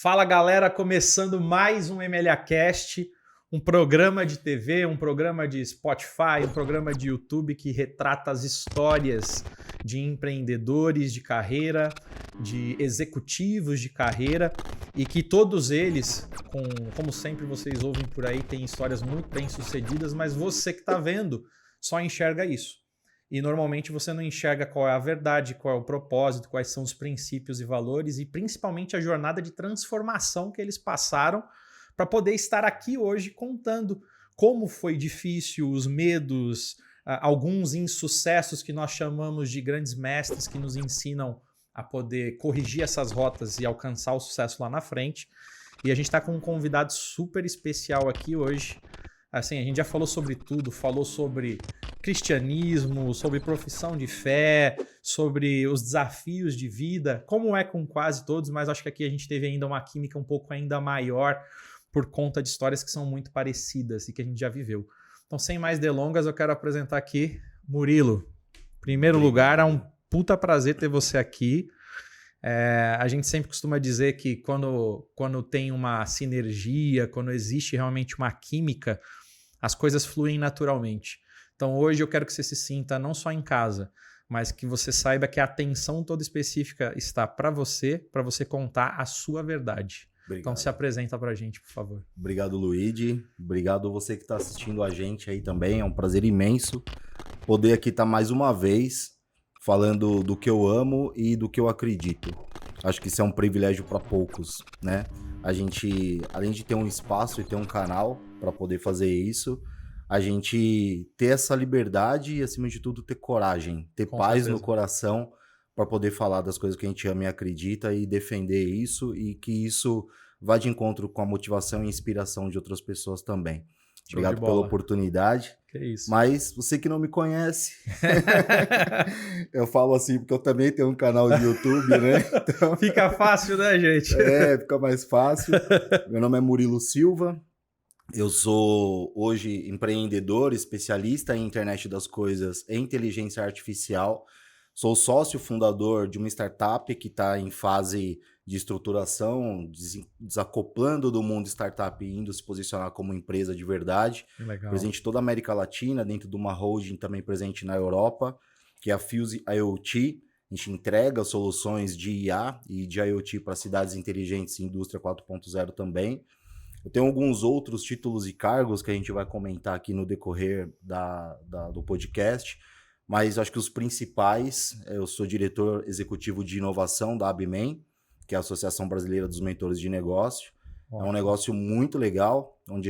Fala galera, começando mais um MLAcast, um programa de TV, um programa de Spotify, um programa de YouTube que retrata as histórias de empreendedores de carreira, de executivos de carreira e que todos eles, como sempre vocês ouvem por aí, têm histórias muito bem sucedidas, mas você que está vendo só enxerga isso. E normalmente você não enxerga qual é a verdade, qual é o propósito, quais são os princípios e valores e principalmente a jornada de transformação que eles passaram para poder estar aqui hoje contando como foi difícil, os medos, alguns insucessos que nós chamamos de grandes mestres que nos ensinam a poder corrigir essas rotas e alcançar o sucesso lá na frente. E a gente está com um convidado super especial aqui hoje. Assim, a gente já falou sobre tudo, falou sobre cristianismo, sobre profissão de fé, sobre os desafios de vida, como é com quase todos, mas acho que aqui a gente teve ainda uma química um pouco ainda maior por conta de histórias que são muito parecidas e que a gente já viveu. Então, sem mais delongas, eu quero apresentar aqui Murilo. Em primeiro lugar, é um puta prazer ter você aqui. A gente sempre costuma dizer que quando tem uma sinergia, quando existe realmente uma química, as coisas fluem naturalmente. Então hoje eu quero que você se sinta não só em casa, mas que você saiba que a atenção toda específica está para você contar a sua verdade. Obrigado. Então se apresenta para a gente, por favor. Obrigado, Luigi. Obrigado você que está assistindo a gente aí também. É um prazer imenso poder aqui estar mais uma vez falando do que eu amo e do que eu acredito. Acho que isso é um privilégio para poucos, né? A gente, além de ter um espaço e ter um canal para poder fazer isso, a gente ter essa liberdade e, acima de tudo, ter coragem, ter paz no coração para poder falar das coisas que a gente ama e acredita e defender isso e que isso vá de encontro com a motivação e inspiração de outras pessoas também. Obrigado pela oportunidade. Que isso. Mas você que não me conhece, eu falo assim porque eu também tenho um canal de YouTube, né? Então... Fica fácil, né, gente? Fica mais fácil. Meu nome é Murilo Silva. Eu sou hoje empreendedor, especialista em internet das coisas e inteligência artificial. Sou sócio fundador de uma startup que está em fase de estruturação, desacoplando do mundo startup e indo se posicionar como empresa de verdade. Legal. Presente em toda a América Latina, dentro de uma holding também presente na Europa, que é a Fuse IoT. A gente entrega soluções de IA e de IoT para cidades inteligentes e indústria 4.0 também. Eu tenho alguns outros títulos e cargos que a gente vai comentar aqui no decorrer do podcast, mas acho que os principais, eu sou diretor executivo de inovação da ABMEN, que é a Associação Brasileira dos Mentores de Negócio. É um negócio muito legal, onde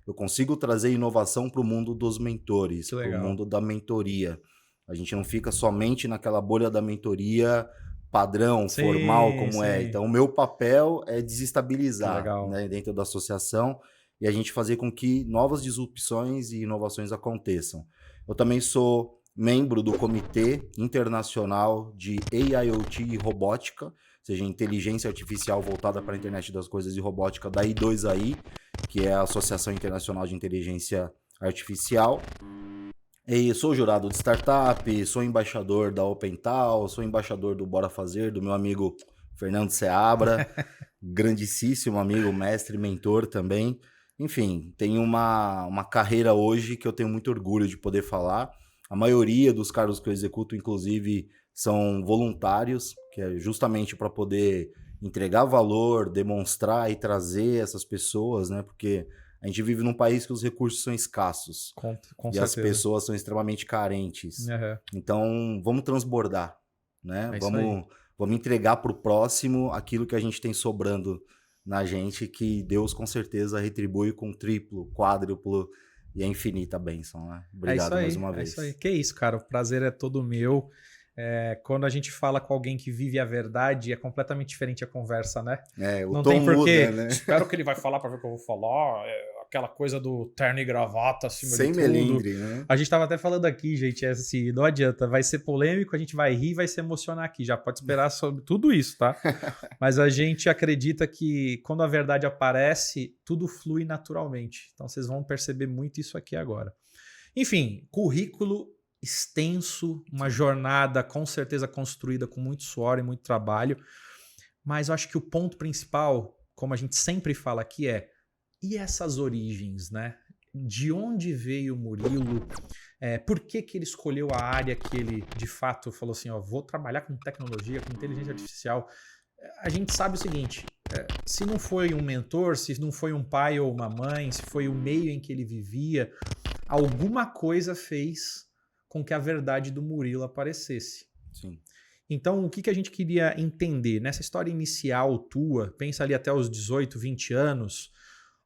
eu consigo trazer inovação para o mundo dos mentores, para o mundo da mentoria. A gente não fica somente naquela bolha da mentoria padrão, formal, como é. Então, o meu papel é desestabilizar, né, dentro da associação e a gente fazer com que novas disrupções e inovações aconteçam. Eu também sou membro do Comitê Internacional de AIoT e Robótica, ou seja, inteligência artificial voltada para a internet das coisas e robótica da I2AI, que é a Associação Internacional de Inteligência Artificial. E sou jurado de startup, sou embaixador da OpenTal, sou embaixador do Bora Fazer, do meu amigo Fernando Seabra, grandíssimo amigo, mestre, mentor também. Enfim, tenho uma carreira hoje que eu tenho muito orgulho de poder falar. A maioria dos cargos que eu executo, inclusive, são voluntários, que é justamente para poder entregar valor, demonstrar e trazer essas pessoas, né? Porque a gente vive num país que os recursos são escassos. Com e certeza. As pessoas são extremamente carentes. Uhum. Então, vamos transbordar, né? Vamos entregar para o próximo aquilo que a gente tem sobrando na gente, que Deus com certeza retribui com triplo, quádruplo e a infinita bênção, né? Obrigado mais uma vez. É isso aí. Que isso, cara. O prazer é todo meu. Quando a gente fala com alguém que vive a verdade, é completamente diferente a conversa, né? O não tom tem porquê. Muda, né? Espero que ele vai falar para ver o que eu vou falar. Aquela coisa do terno e gravata acima sem de tudo. Melindre, né? A gente tava até falando aqui, gente, assim, não adianta, vai ser polêmico, a gente vai rir, vai se emocionar aqui, já pode esperar sobre tudo isso, tá? Mas a gente acredita que quando a verdade aparece, tudo flui naturalmente. Então vocês vão perceber muito isso aqui agora. Enfim, currículo extenso, uma jornada com certeza construída com muito suor e muito trabalho. Mas eu acho que o ponto principal, como a gente sempre fala aqui, e essas origens, né? De onde veio o Murilo? Por que que ele escolheu a área que ele, de fato, falou assim, ó, vou trabalhar com tecnologia, com inteligência artificial? A gente sabe o seguinte, se não foi um mentor, se não foi um pai ou uma mãe, se foi o meio em que ele vivia, alguma coisa fez com que a verdade do Murilo aparecesse. Sim. Então, o que a gente queria entender nessa história inicial tua, pensa ali até os 18, 20 anos,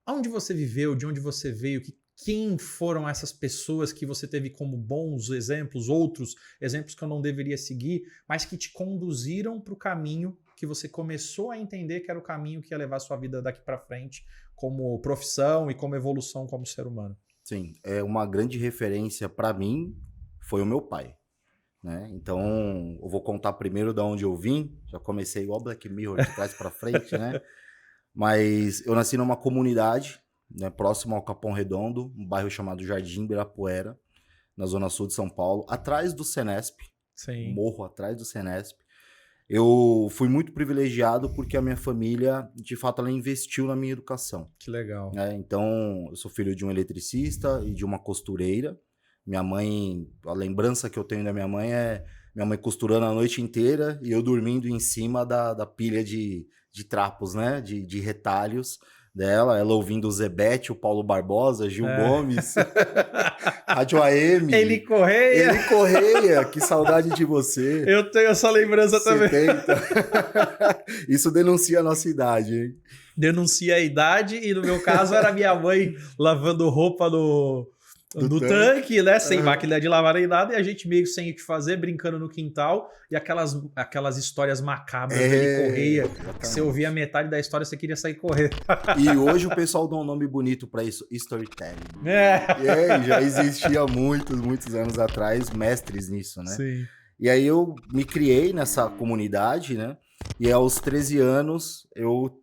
onde você viveu, de onde você veio, quem foram essas pessoas que você teve como bons exemplos, outros exemplos que eu não deveria seguir, mas que te conduziram para o caminho que você começou a entender que era o caminho que ia levar a sua vida daqui para frente como profissão e como evolução como ser humano. Sim, uma grande referência para mim foi o meu pai. Né? Então, eu vou contar primeiro de onde eu vim. Já comecei igual Black Mirror, de trás para frente, né? Mas eu nasci numa comunidade, né, próximo ao Capão Redondo, um bairro chamado Jardim Ibirapuera, na zona sul de São Paulo, atrás do Senesp. Sim. Morro atrás do Senesp. Eu fui muito privilegiado porque a minha família, de fato, ela investiu na minha educação. Que legal. Né? Então, eu sou filho de um eletricista e de uma costureira. Minha mãe, a lembrança que eu tenho da minha mãe é minha mãe costurando a noite inteira e eu dormindo em cima da pilha de trapos, né? De retalhos dela. Ela ouvindo o Zebete, o Paulo Barbosa, Gil Gomes, Rádio AM. Ele Correia, que saudade de você. Eu tenho essa lembrança 70. também. Isso denuncia a nossa idade, hein? Denuncia a idade e no meu caso era minha mãe lavando roupa no tanque, né? Sem máquina de lavar nem nada, e a gente meio sem o que fazer, brincando no quintal, e aquelas histórias macabras dele Correia, exatamente. Que você ouvia metade da história, você queria sair correndo. E hoje o pessoal dá um nome bonito pra isso, storytelling. Já existia muitos anos atrás mestres nisso, né? Sim. E aí eu me criei nessa comunidade, né? E aos 13 anos eu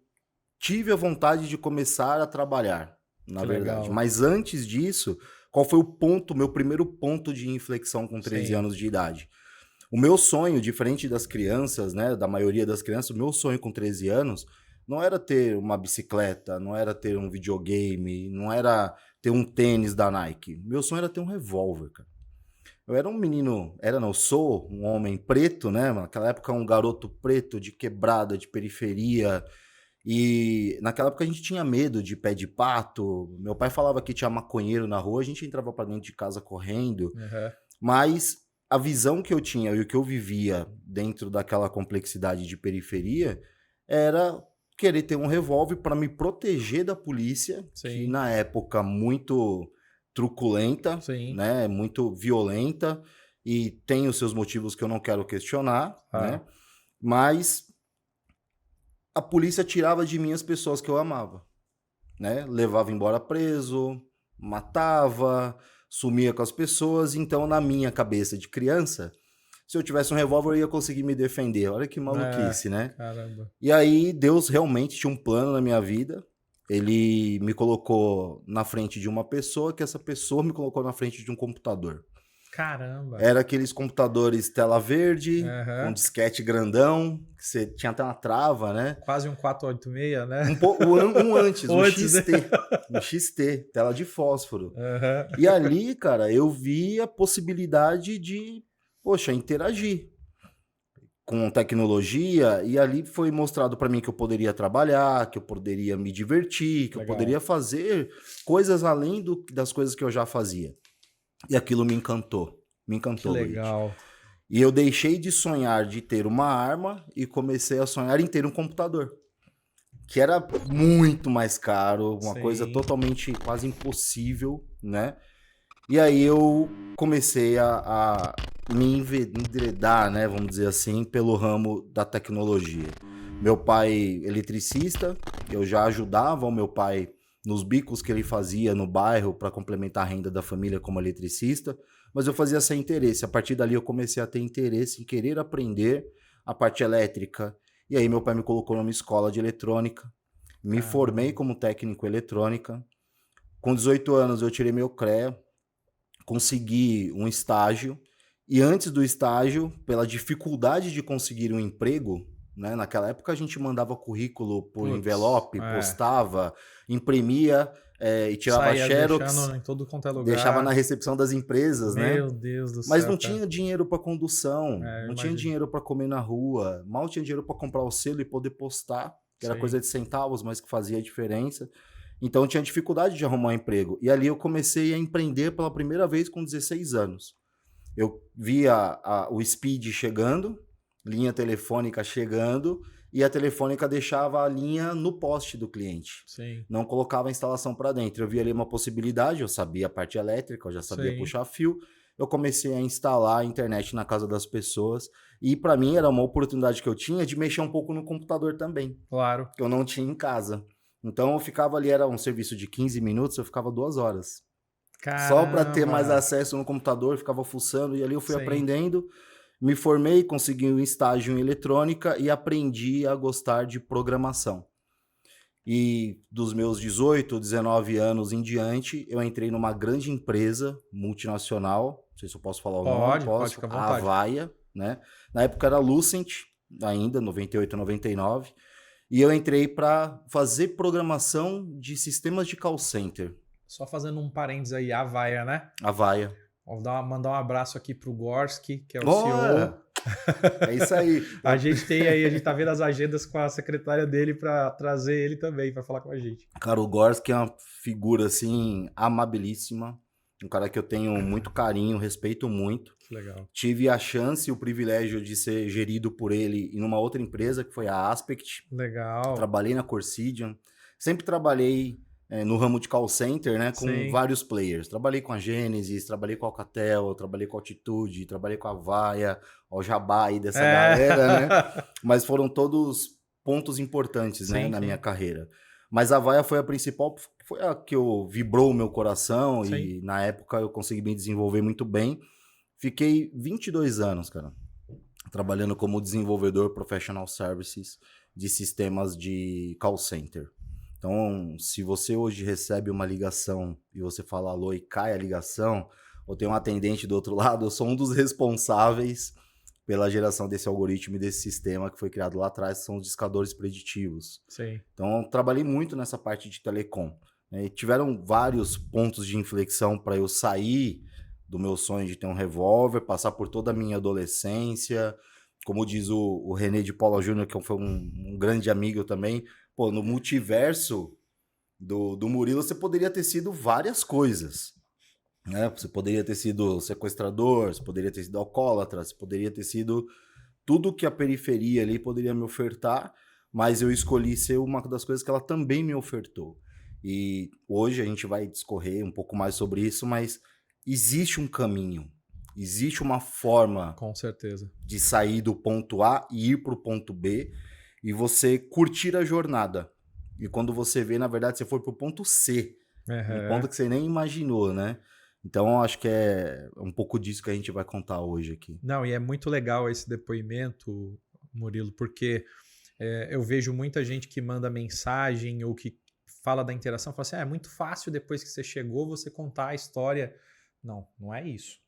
tive a vontade de começar a trabalhar, na verdade. Legal. Mas antes disso, qual foi meu primeiro ponto de inflexão com 13 anos de idade? O meu sonho, diferente das crianças, né, da maioria das crianças, o meu sonho com 13 anos não era ter uma bicicleta, não era ter um videogame, não era ter um tênis da Nike. Meu sonho era ter um revólver, cara. Eu era um menino, sou um homem preto, né? Naquela época um garoto preto de quebrada, de periferia. E naquela época a gente tinha medo de pé de pato. Meu pai falava que tinha maconheiro na rua, a gente entrava para dentro de casa correndo. Mas a visão que eu tinha e o que eu vivia dentro daquela complexidade de periferia era querer ter um revólver para me proteger da polícia, que na época muito truculenta, né, muito violenta, e tem os seus motivos que eu não quero questionar, né? Mas a polícia tirava de mim as pessoas que eu amava, né? Levava embora preso, matava, sumia com as pessoas. Então, na minha cabeça de criança, se eu tivesse um revólver, eu ia conseguir me defender. Olha que maluquice, né? Caramba. E aí, Deus realmente tinha um plano na minha vida. Ele me colocou na frente de uma pessoa, que essa pessoa me colocou na frente de um computador. Caramba! Era aqueles computadores tela verde, com disquete grandão, que você tinha até uma trava, né? Quase um 486, né? Um antes, um XT. Um XT, tela de fósforo. E ali, cara, eu vi a possibilidade de, interagir com tecnologia, e ali foi mostrado para mim que eu poderia trabalhar, que eu poderia me divertir, que eu poderia fazer coisas além das coisas que eu já fazia. E aquilo me encantou. Que legal. Luiz. E eu deixei de sonhar de ter uma arma e comecei a sonhar em ter um computador. Que era muito mais caro, uma coisa totalmente quase impossível, né? E aí eu comecei a me enveredar, né, vamos dizer assim, pelo ramo da tecnologia. Meu pai eletricista, eu já ajudava o meu pai nos bicos que ele fazia no bairro para complementar a renda da família como eletricista, mas eu fazia sem interesse. A partir dali eu comecei a ter interesse em querer aprender a parte elétrica. E aí meu pai me colocou numa escola de eletrônica, me formei como técnico em eletrônica. Com 18 anos eu tirei meu CREA, consegui um estágio, e antes do estágio, pela dificuldade de conseguir um emprego, né? Naquela época a gente mandava currículo por Putz, envelope, postava, imprimia e tirava saía xerox, deixando em todo quanto é deixava na lugar. recepção das empresas, né? Meu Deus do Mas céu, não cara. tinha dinheiro para condução, Eu não tinha imagino. dinheiro para comer na rua, mal tinha dinheiro para comprar o selo e poder postar, que era Sim. coisa de centavos, mas que fazia a diferença. Então eu tinha dificuldade de arrumar um emprego. E ali eu comecei a empreender pela primeira vez com 16 anos. Eu via o Speed chegando, linha telefônica chegando, e a telefônica deixava a linha no poste do cliente. Sim. Não colocava a instalação para dentro. Eu via ali uma possibilidade, eu sabia a parte elétrica, eu já sabia Sim. puxar fio. Eu comecei a instalar a internet na casa das pessoas. E para mim era uma oportunidade que eu tinha de mexer um pouco no computador também, Claro. que eu não tinha em casa. Então eu ficava ali, era um serviço de 15 minutos, eu ficava 2 horas. Só para ter mais Caramba. acesso no computador, ficava fuçando, e ali eu fui Sim. aprendendo, me formei, consegui um estágio em eletrônica e aprendi a gostar de programação. E dos meus 18, 19 anos em diante, eu entrei numa grande empresa multinacional, não sei se eu posso falar o nome, Pode posso, ficar à a vontade. Avaya, né? Na época era Lucent, ainda, 98, 99, e eu entrei para fazer programação de sistemas de call center. Só fazendo um parênteses aí, a Avaya, né? Avaya. Vou mandar um abraço aqui pro Gorski, que é o Olha! CEO. É isso aí. A gente tá vendo as agendas com a secretária dele para trazer ele também para falar com a gente. Cara, o Gorski é uma figura, assim, amabilíssima. Um cara que eu tenho muito carinho, respeito muito. Que legal. Tive a chance e o privilégio de ser gerido por ele em uma outra empresa, que foi a Aspect. Legal. Trabalhei na Corsidian. Sempre trabalhei no ramo de call center, né? Com Sim. vários players. Trabalhei com a Gênesis, trabalhei com a Alcatel, trabalhei com a Altitude, trabalhei com a Avaya, o Jabá aí dessa galera, né? Mas foram todos pontos importantes, né? Sim, Na sim. minha carreira. Mas a Avaya foi a principal, foi a que vibrou o meu coração. Sim. E na época eu consegui me desenvolver muito bem. Fiquei 22 anos, cara, trabalhando como desenvolvedor professional services de sistemas de call center. Então, se você hoje recebe uma ligação e você fala alô e cai a ligação, ou tem um atendente do outro lado, eu sou um dos responsáveis pela geração desse algoritmo e desse sistema que foi criado lá atrás, que são os discadores preditivos. Sim. Então, eu trabalhei muito nessa parte de telecom. E tiveram vários pontos de inflexão para eu sair do meu sonho de ter um revólver, passar por toda a minha adolescência. Como diz o René de Paula Júnior, que foi um grande amigo também, pô, no multiverso do Murilo, você poderia ter sido várias coisas, né? Você poderia ter sido sequestrador, você poderia ter sido alcoólatra, você poderia ter sido tudo que a periferia ali poderia me ofertar, mas eu escolhi ser uma das coisas que ela também me ofertou. E hoje a gente vai discorrer um pouco mais sobre isso, mas existe um caminho, existe uma forma, com certeza, de sair do ponto A e ir para o ponto B e você curtir a jornada. E quando você vê, na verdade, você foi para o ponto C, um ponto que você nem imaginou, né? Então, acho que é um pouco disso que a gente vai contar hoje aqui. Não, e é muito legal esse depoimento, Murilo, porque eu vejo muita gente que manda mensagem ou que fala da interação, fala assim, é muito fácil depois que você chegou você contar a história. Não, não é isso.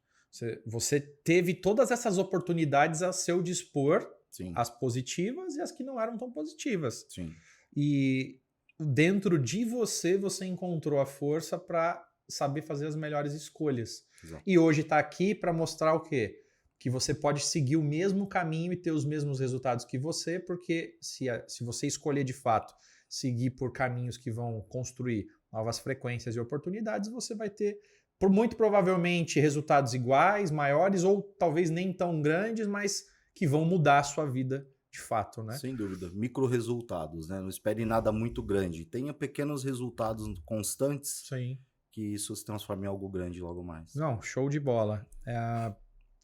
Você teve todas essas oportunidades a seu dispor, Sim. As positivas e as que não eram tão positivas. Sim. E dentro de você encontrou a força para saber fazer as melhores escolhas. Exato. E hoje está aqui para mostrar o quê? Que você pode seguir o mesmo caminho e ter os mesmos resultados que você, porque se você escolher de fato seguir por caminhos que vão construir novas frequências e oportunidades, você vai ter, muito provavelmente, resultados iguais, maiores ou talvez nem tão grandes, mas que vão mudar a sua vida de fato, né? Sem dúvida. Micro resultados, né? Não espere nada muito grande. Tenha pequenos resultados constantes. Sim. Que isso se transforme em algo grande logo mais. Não, show de bola.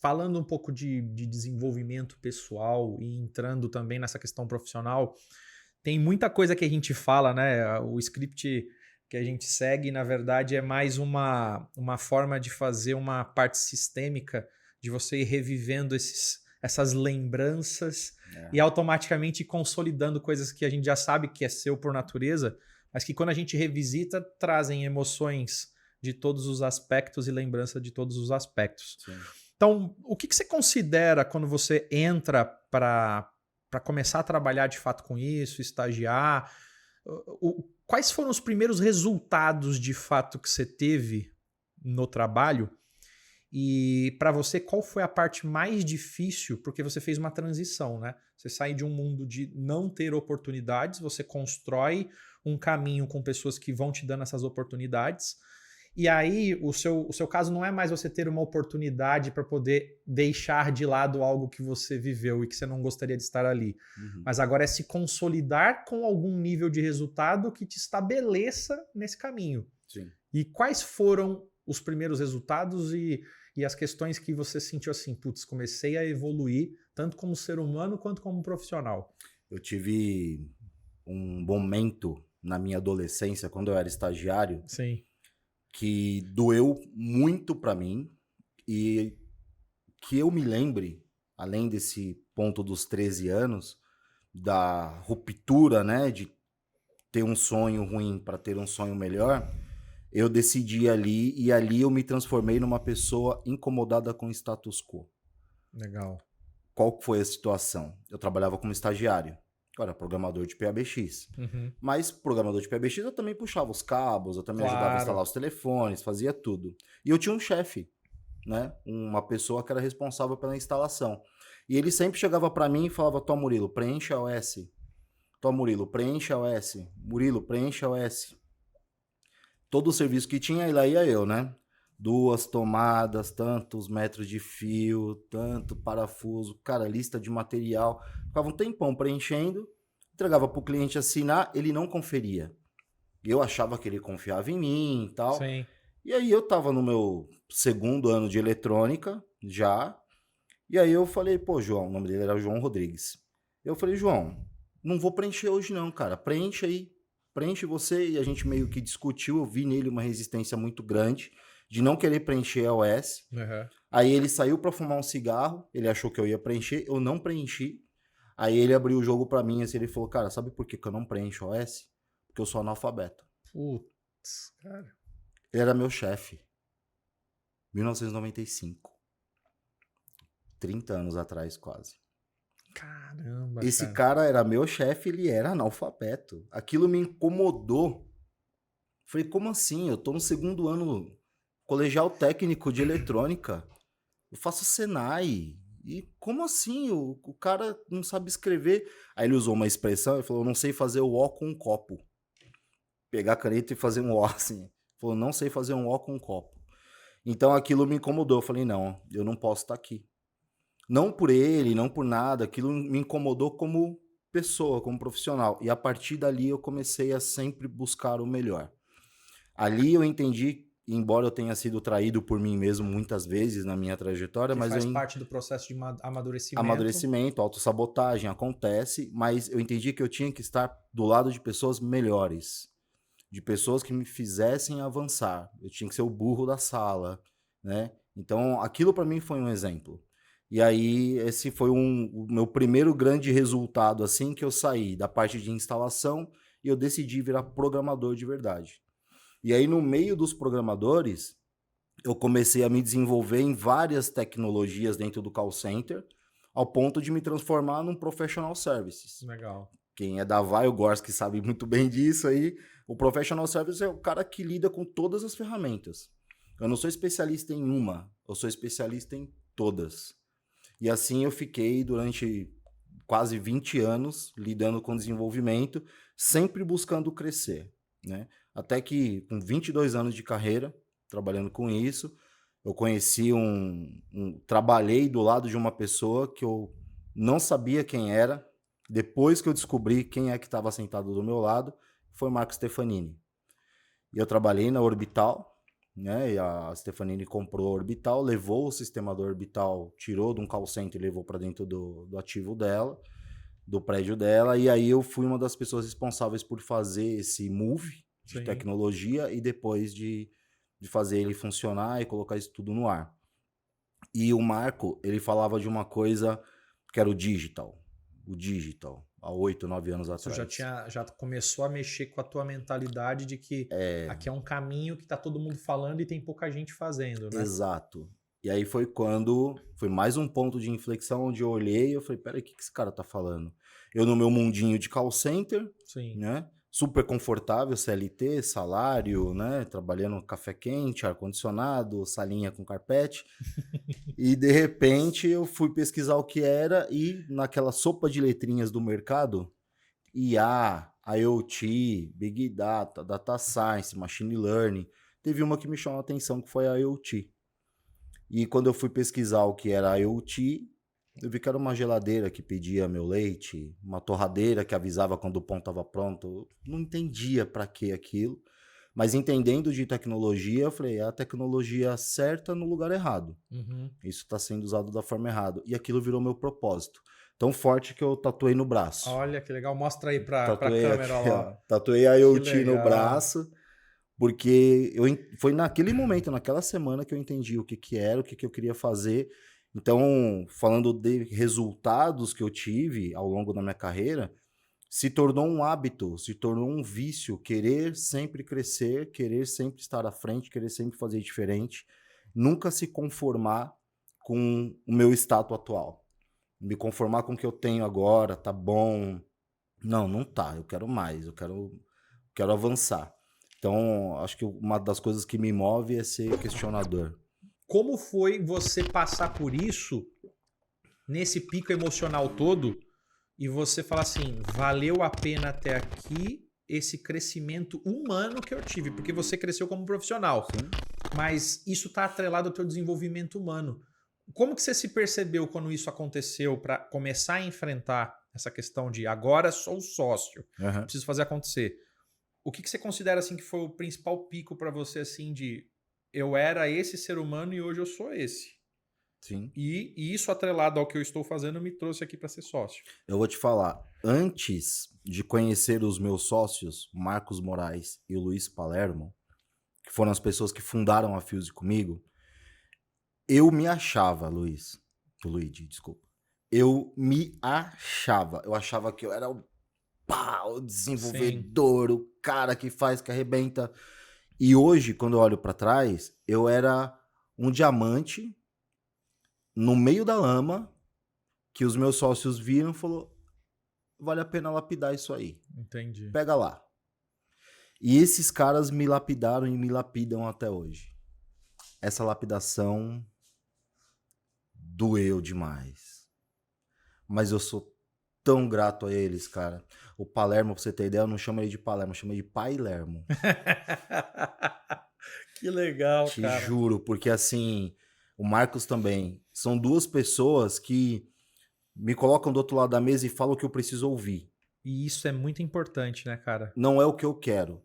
Falando um pouco de desenvolvimento pessoal e entrando também nessa questão profissional, tem muita coisa que a gente fala, né? O script que a gente segue, na verdade, é mais uma forma de fazer uma parte sistêmica de você ir revivendo essas lembranças e automaticamente consolidando coisas que a gente já sabe que é seu por natureza, mas que quando a gente revisita, trazem emoções de todos os aspectos e lembrança de todos os aspectos. Sim. Então, o que você considera quando você entra para para começar a trabalhar de fato com isso, estagiar, quais foram os primeiros resultados de fato que você teve no trabalho? E para você, qual foi a parte mais difícil? Porque você fez uma transição, né? Você sai de um mundo de não ter oportunidades, você constrói um caminho com pessoas que vão te dando essas oportunidades. E aí, o seu caso não é mais você ter uma oportunidade para poder deixar de lado algo que você viveu e que você não gostaria de estar ali. Mas agora é se consolidar com algum nível de resultado que te estabeleça nesse caminho. Sim. E quais foram os primeiros resultados e as questões que você sentiu assim, putz, comecei a evoluir, tanto como ser humano quanto como profissional? Eu tive um momento na minha adolescência, quando eu era estagiário, Sim. que doeu muito para mim e que eu me lembre, além desse ponto dos 13 anos, da ruptura, né, de ter um sonho ruim para ter um sonho melhor, eu decidi ali e ali eu me transformei numa pessoa incomodada com o status quo. Legal. Qual foi a situação? Eu trabalhava como estagiário. Eu era programador de PABX. Mas programador de PABX eu também puxava os cabos, eu também ajudava a instalar os telefones, fazia tudo. E eu tinha um chefe, né? Uma pessoa que era responsável pela instalação. E ele sempre chegava para mim e falava: Tó, Murilo, preencha a OS. Tó, Murilo, preencha a OS. Murilo, preencha a OS. Todo o serviço que tinha, e lá ia eu, né? 2 tomadas, tantos metros de fio, tanto parafuso, cara, lista de material. Ficava um tempão preenchendo, entregava para o cliente assinar, ele não conferia. Eu achava que ele confiava em mim e tal. Sim. E aí eu tava no meu 2º ano de eletrônica, já. E aí eu falei, pô, João, o nome dele era João Rodrigues. Eu falei, João, não vou preencher hoje não, cara, preenche aí. Preenche você. E a gente meio que discutiu, eu vi nele uma resistência muito grande de não querer preencher a OS. Aí ele saiu para fumar um cigarro, ele achou que eu ia preencher, eu não preenchi. Aí ele abriu o jogo para mim, assim, ele falou, cara, sabe por que eu não preencho a OS? Porque eu sou analfabeto. Putz, cara. Ele era meu chefe. 1995. 30 anos atrás, quase. Caramba, Esse cara era meu chefe, ele era analfabeto. Aquilo me incomodou. Falei, como assim? Eu tô no 2º ano colegial técnico de eletrônica. Eu faço Senai. E como assim? O cara não sabe escrever. Aí ele usou uma expressão, ele falou, eu não sei fazer o O com um copo. Pegar a caneta e fazer um O assim. Ele falou, não sei fazer um O com um copo. Então aquilo me incomodou. Eu falei, não, eu não posso estar aqui. Não por ele, não por nada. Aquilo me incomodou como pessoa, como profissional. E a partir dali eu comecei a sempre buscar o melhor. Ali eu entendi, embora eu tenha sido traído por mim mesmo muitas vezes na minha trajetória, mas faz parte do processo de amadurecimento. Amadurecimento, autossabotagem acontece, mas eu entendi que eu tinha que estar do lado de pessoas melhores, de pessoas que me fizessem avançar. Eu tinha que ser o burro da sala, né? Então, aquilo para mim foi um exemplo. E aí, esse foi o meu primeiro grande resultado, assim, que eu saí da parte de instalação e eu decidi virar programador de verdade. E aí, no meio dos programadores, eu comecei a me desenvolver em várias tecnologias dentro do call center, ao ponto de me transformar num professional services. Legal. Quem é da Vai, o Gorski sabe muito bem disso aí. O professional services é o cara que lida com todas as ferramentas. Eu não sou especialista em uma, eu sou especialista em todas. E assim eu fiquei durante quase 20 anos lidando com desenvolvimento, sempre buscando crescer, né? Até que com 22 anos de carreira, trabalhando com isso, eu conheci trabalhei do lado de uma pessoa que eu não sabia quem era. Depois que eu descobri quem é que estava sentado do meu lado, foi Marco Stefanini. E eu trabalhei na Orbital, né? E a Stefanini comprou a Orbital, levou o sistema da Orbital, tirou de um call center e levou para dentro do ativo dela, do prédio dela. E aí eu fui uma das pessoas responsáveis por fazer esse move de tecnologia e depois de fazer ele funcionar e colocar isso tudo no ar. E o Marco, ele falava de uma coisa que era o digital, há 8, 9 anos atrás. Você já começou a mexer com a tua mentalidade de que aqui é um caminho que tá todo mundo falando e tem pouca gente fazendo, né? Exato. E aí foi mais um ponto de inflexão onde eu olhei e eu falei, peraí, o que esse cara tá falando? Eu no meu mundinho de call center, Sim. né? Super confortável, CLT, salário, né? Trabalhando café quente, ar-condicionado, salinha com carpete. E de repente eu fui pesquisar o que era e naquela sopa de letrinhas do mercado, IA, IoT, Big Data, Data Science, Machine Learning, teve uma que me chamou a atenção que foi a IoT. E quando eu fui pesquisar o que era IoT, eu vi que era uma geladeira que pedia meu leite, uma torradeira que avisava quando o pão estava pronto. Eu não entendia para que aquilo, mas entendendo de tecnologia, eu falei, é a tecnologia certa no lugar errado. Uhum. Isso está sendo usado da forma errada. E aquilo virou meu propósito. Tão forte que eu tatuei no braço. Olha que legal. Mostra aí para a Tatuei câmera aqui, lá. ó. Tatuei a IoT Que no legal. braço, porque foi naquele momento, naquela semana que eu entendi o que que era, o que que eu queria fazer. Então, falando de resultados que eu tive ao longo da minha carreira, se tornou um hábito, se tornou um vício, querer sempre crescer, querer sempre estar à frente, querer sempre fazer diferente, nunca se conformar com o meu status atual. Me conformar com o que eu tenho agora, tá bom. Não tá, eu quero mais, eu quero avançar. Então, acho que uma das coisas que me move é ser questionador. Como foi você passar por isso nesse pico emocional todo e você falar assim, valeu a pena até aqui esse crescimento humano que eu tive, porque você cresceu como profissional, Sim. mas isso está atrelado ao teu desenvolvimento humano. Como que você se percebeu quando isso aconteceu para começar a enfrentar essa questão de agora sou sócio, Uhum. preciso fazer acontecer? O que você considera assim que foi o principal pico para você assim de eu era esse ser humano e hoje eu sou esse? Sim. E isso atrelado ao que eu estou fazendo me trouxe aqui para ser sócio. Eu vou te falar, antes de conhecer os meus sócios, Marcos Moraes e o Luiz Palermo, que foram as pessoas que fundaram a Fuse comigo, eu me achava, Luigi, desculpa. Eu me achava. Eu achava que eu era o desenvolvedor, o cara que faz, que arrebenta. E hoje, quando eu olho pra trás, eu era um diamante no meio da lama que os meus sócios viram e falou, vale a pena lapidar isso aí. Entendi. Pega lá. E esses caras me lapidaram e me lapidam até hoje. Essa lapidação doeu demais. Mas eu sou tão grato a eles, cara. O Palermo, pra você ter ideia, eu não chamo ele de Palermo, eu chamo ele de Pai Lermo. Que legal, Te cara. juro, porque assim, o Marcos também. São duas pessoas que me colocam do outro lado da mesa e falam o que eu preciso ouvir. E isso é muito importante, né, cara? Não é o que eu quero,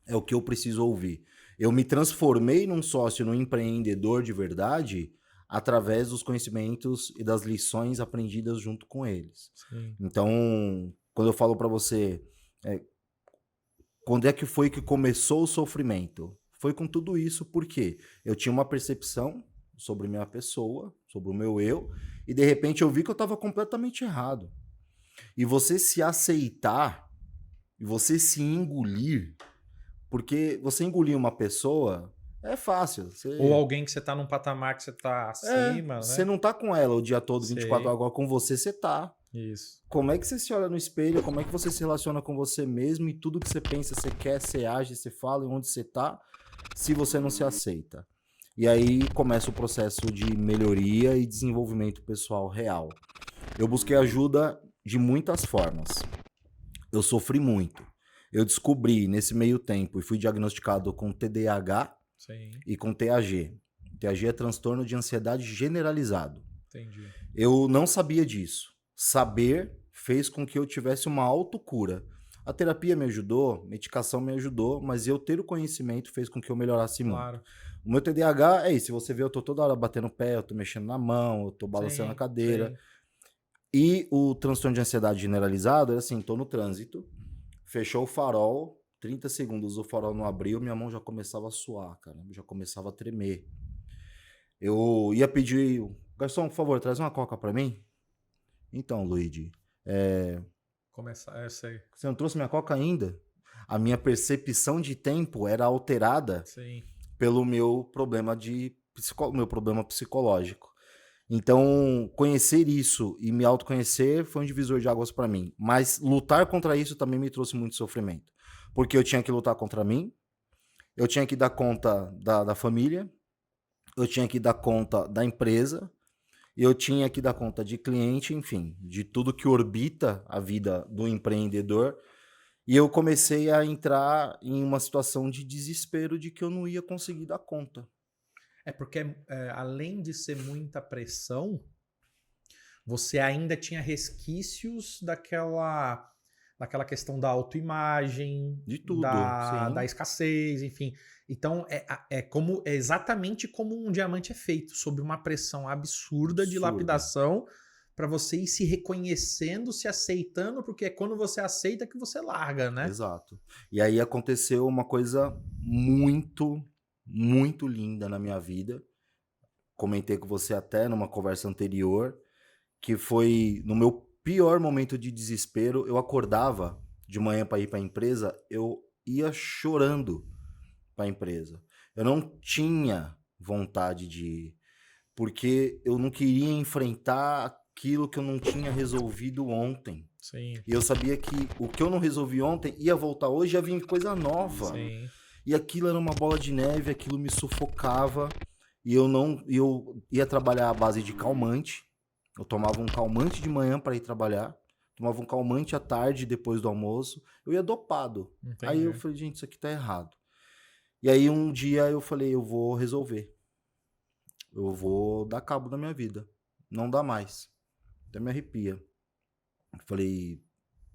é o que eu preciso ouvir. Eu me transformei num sócio, num empreendedor de verdade, através dos conhecimentos e das lições aprendidas junto com eles. Sim. Então, quando eu falo para você, quando é que foi que começou o sofrimento? Foi com tudo isso, porque eu tinha uma percepção sobre minha pessoa, sobre o meu eu, e de repente eu vi que eu estava completamente errado. E você se aceitar, e você se engolir, porque você engolir uma pessoa é fácil. Ou alguém que você tá num patamar que você tá acima, Você né? não tá com ela o dia todo, 24 Sei. horas, agora com você tá. Isso. Como é que você se olha no espelho, como é que você se relaciona com você mesmo e tudo que você pensa, você quer, você age, você fala, e onde você tá, se você não se aceita. E aí começa o processo de melhoria e desenvolvimento pessoal real. Eu busquei ajuda de muitas formas. Eu sofri muito. Eu descobri nesse meio tempo e fui diagnosticado com TDAH Sim. e com TAG. TAG é transtorno de ansiedade generalizado. Entendi. Eu não sabia disso. Saber fez com que eu tivesse uma autocura. A terapia me ajudou, medicação me ajudou, mas eu ter o conhecimento fez com que eu melhorasse Claro. muito. O meu TDAH é isso, se você vê, eu tô toda hora batendo o pé, eu tô mexendo na mão, eu tô balançando a cadeira. Sim. E o transtorno de ansiedade generalizado é assim, tô no trânsito, fechou o farol, 30 segundos o farol não abriu, minha mão já começava a suar, cara, já começava a tremer. Eu ia pedir, garçom, por favor, traz uma coca pra mim. Então, Luigi, Começar, eu sei. você não trouxe minha coca ainda? A minha percepção de tempo era alterada Sim. pelo meu problema de meu problema psicológico. Então, conhecer isso e me autoconhecer foi um divisor de águas para mim. Mas lutar contra isso também me trouxe muito sofrimento. Porque eu tinha que lutar contra mim, eu tinha que dar conta da família, eu tinha que dar conta da empresa, eu tinha que dar conta de cliente, enfim, de tudo que orbita a vida do empreendedor. E eu comecei a entrar em uma situação de desespero de que eu não ia conseguir dar conta. É porque, além de ser muita pressão, você ainda tinha resquícios daquela questão da autoimagem, De tudo, da sim. escassez, enfim. Então, é exatamente como um diamante é feito, sob uma pressão absurda de Absurdo. lapidação, para você ir se reconhecendo, se aceitando, porque é quando você aceita que você larga, né? Exato. E aí aconteceu uma coisa muito, muito linda na minha vida. Comentei com você até numa conversa anterior, que foi no meu pior momento de desespero. Eu acordava de manhã para ir para a empresa, eu ia chorando para a empresa. Eu não tinha vontade de ir, porque eu não queria enfrentar aquilo que eu não tinha resolvido ontem. Sim. E eu sabia que o que eu não resolvi ontem ia voltar hoje, ia vir coisa nova. Sim. E aquilo era uma bola de neve, aquilo me sufocava. E eu ia trabalhar à base de calmante. Eu tomava um calmante de manhã para ir trabalhar, tomava um calmante à tarde depois do almoço. Eu ia dopado. Entendi. Aí eu falei, gente, isso aqui tá errado. E aí um dia eu falei, eu vou resolver. Eu vou dar cabo da minha vida. Não dá mais. Até me arrepia. Falei,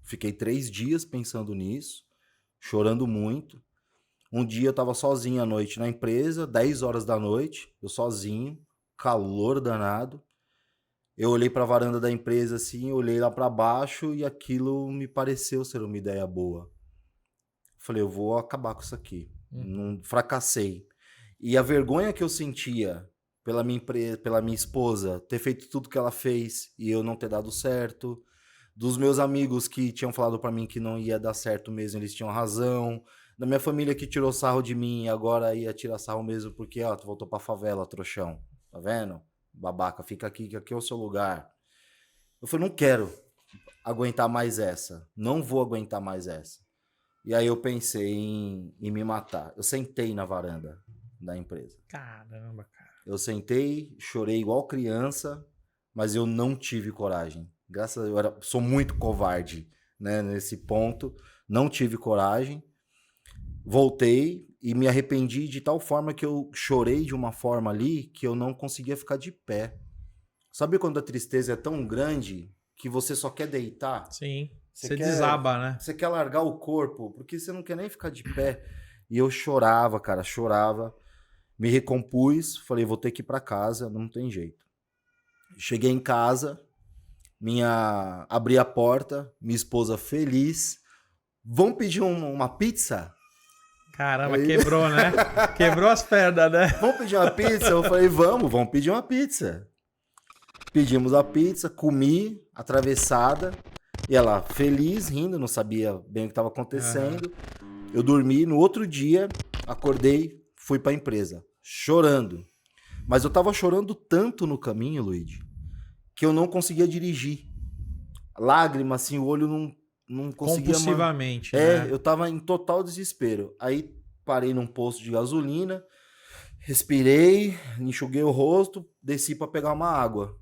fiquei 3 dias pensando nisso, chorando muito. Um dia eu tava sozinho à noite na empresa, 10 horas da noite, eu sozinho, calor danado. Eu olhei pra varanda da empresa assim, olhei lá pra baixo e aquilo me pareceu ser uma ideia boa. Falei, eu vou acabar com isso aqui. Não fracassei. E a vergonha que eu sentia pela minha empresa, pela minha esposa, ter feito tudo que ela fez e eu não ter dado certo, dos meus amigos que tinham falado pra mim que não ia dar certo mesmo, eles tinham razão, da minha família que tirou sarro de mim e agora ia tirar sarro mesmo porque, ó, tu voltou pra favela, trouxão, tá vendo? Babaca, fica aqui, que aqui é o seu lugar. Eu falei, não quero aguentar mais essa, não vou aguentar mais essa. E aí eu pensei em me matar. Eu sentei na varanda da empresa. Caramba, cara. Eu sentei, chorei igual criança, mas eu não tive coragem. Graças a Deus, sou muito covarde, né, nesse ponto. Não tive coragem. Voltei e me arrependi de tal forma que eu chorei de uma forma ali que eu não conseguia ficar de pé. Sabe quando a tristeza é tão grande que você só quer deitar? Sim. Você quer, desaba, né? Você quer largar o corpo, porque você não quer nem ficar de pé. E eu chorava, cara, chorava. Me recompus, falei, vou ter que ir pra casa, não tem jeito. Cheguei em casa, abri a porta, minha esposa feliz. Vamos pedir uma pizza? Caramba, Aí... quebrou, né? Quebrou as pernas, né? Vamos pedir uma pizza? Eu falei, vamos pedir uma pizza. Pedimos a pizza, comi, atravessada. E ela feliz, rindo, não sabia bem o que estava acontecendo. Eu dormi, no outro dia, acordei, fui para a empresa, chorando. Mas eu tava chorando tanto no caminho, Luigi, que eu não conseguia dirigir. Lágrima, assim, o olho não conseguia... Compulsivamente, né? Eu tava em total desespero. Aí parei num posto de gasolina, respirei, enxuguei o rosto, desci para pegar uma água.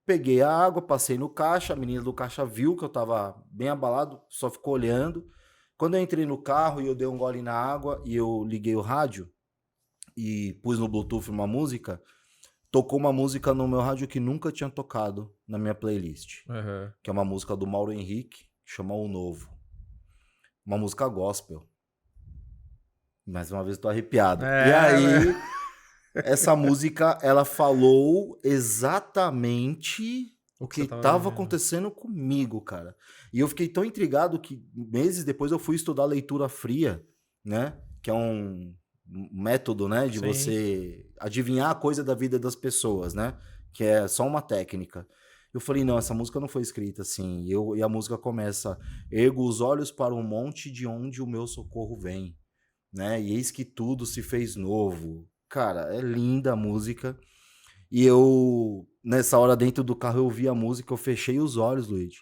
Peguei a água, passei no caixa, a menina do caixa viu que eu tava bem abalado, só ficou olhando. Quando eu entrei no carro e eu dei um gole na água e eu liguei o rádio e pus no Bluetooth uma música, tocou uma música no meu rádio que nunca tinha tocado na minha playlist. Que é uma música do Mauro Henrique, que chama O Novo. Uma música gospel. Mais uma vez eu tô arrepiado. E aí... Essa música, ela falou exatamente o que estava acontecendo comigo, cara. E eu fiquei tão intrigado que meses depois eu fui estudar leitura fria, né? Que é um método, né? De você adivinhar a coisa da vida das pessoas, né? Que é só uma técnica. Eu falei, não, essa música não foi escrita assim. E a música começa, ergo os olhos para um monte de onde o meu socorro vem, né? E eis que tudo se fez novo. Cara, é linda a música. E eu, nessa hora dentro do carro, eu ouvi a música, eu fechei os olhos, Luigi.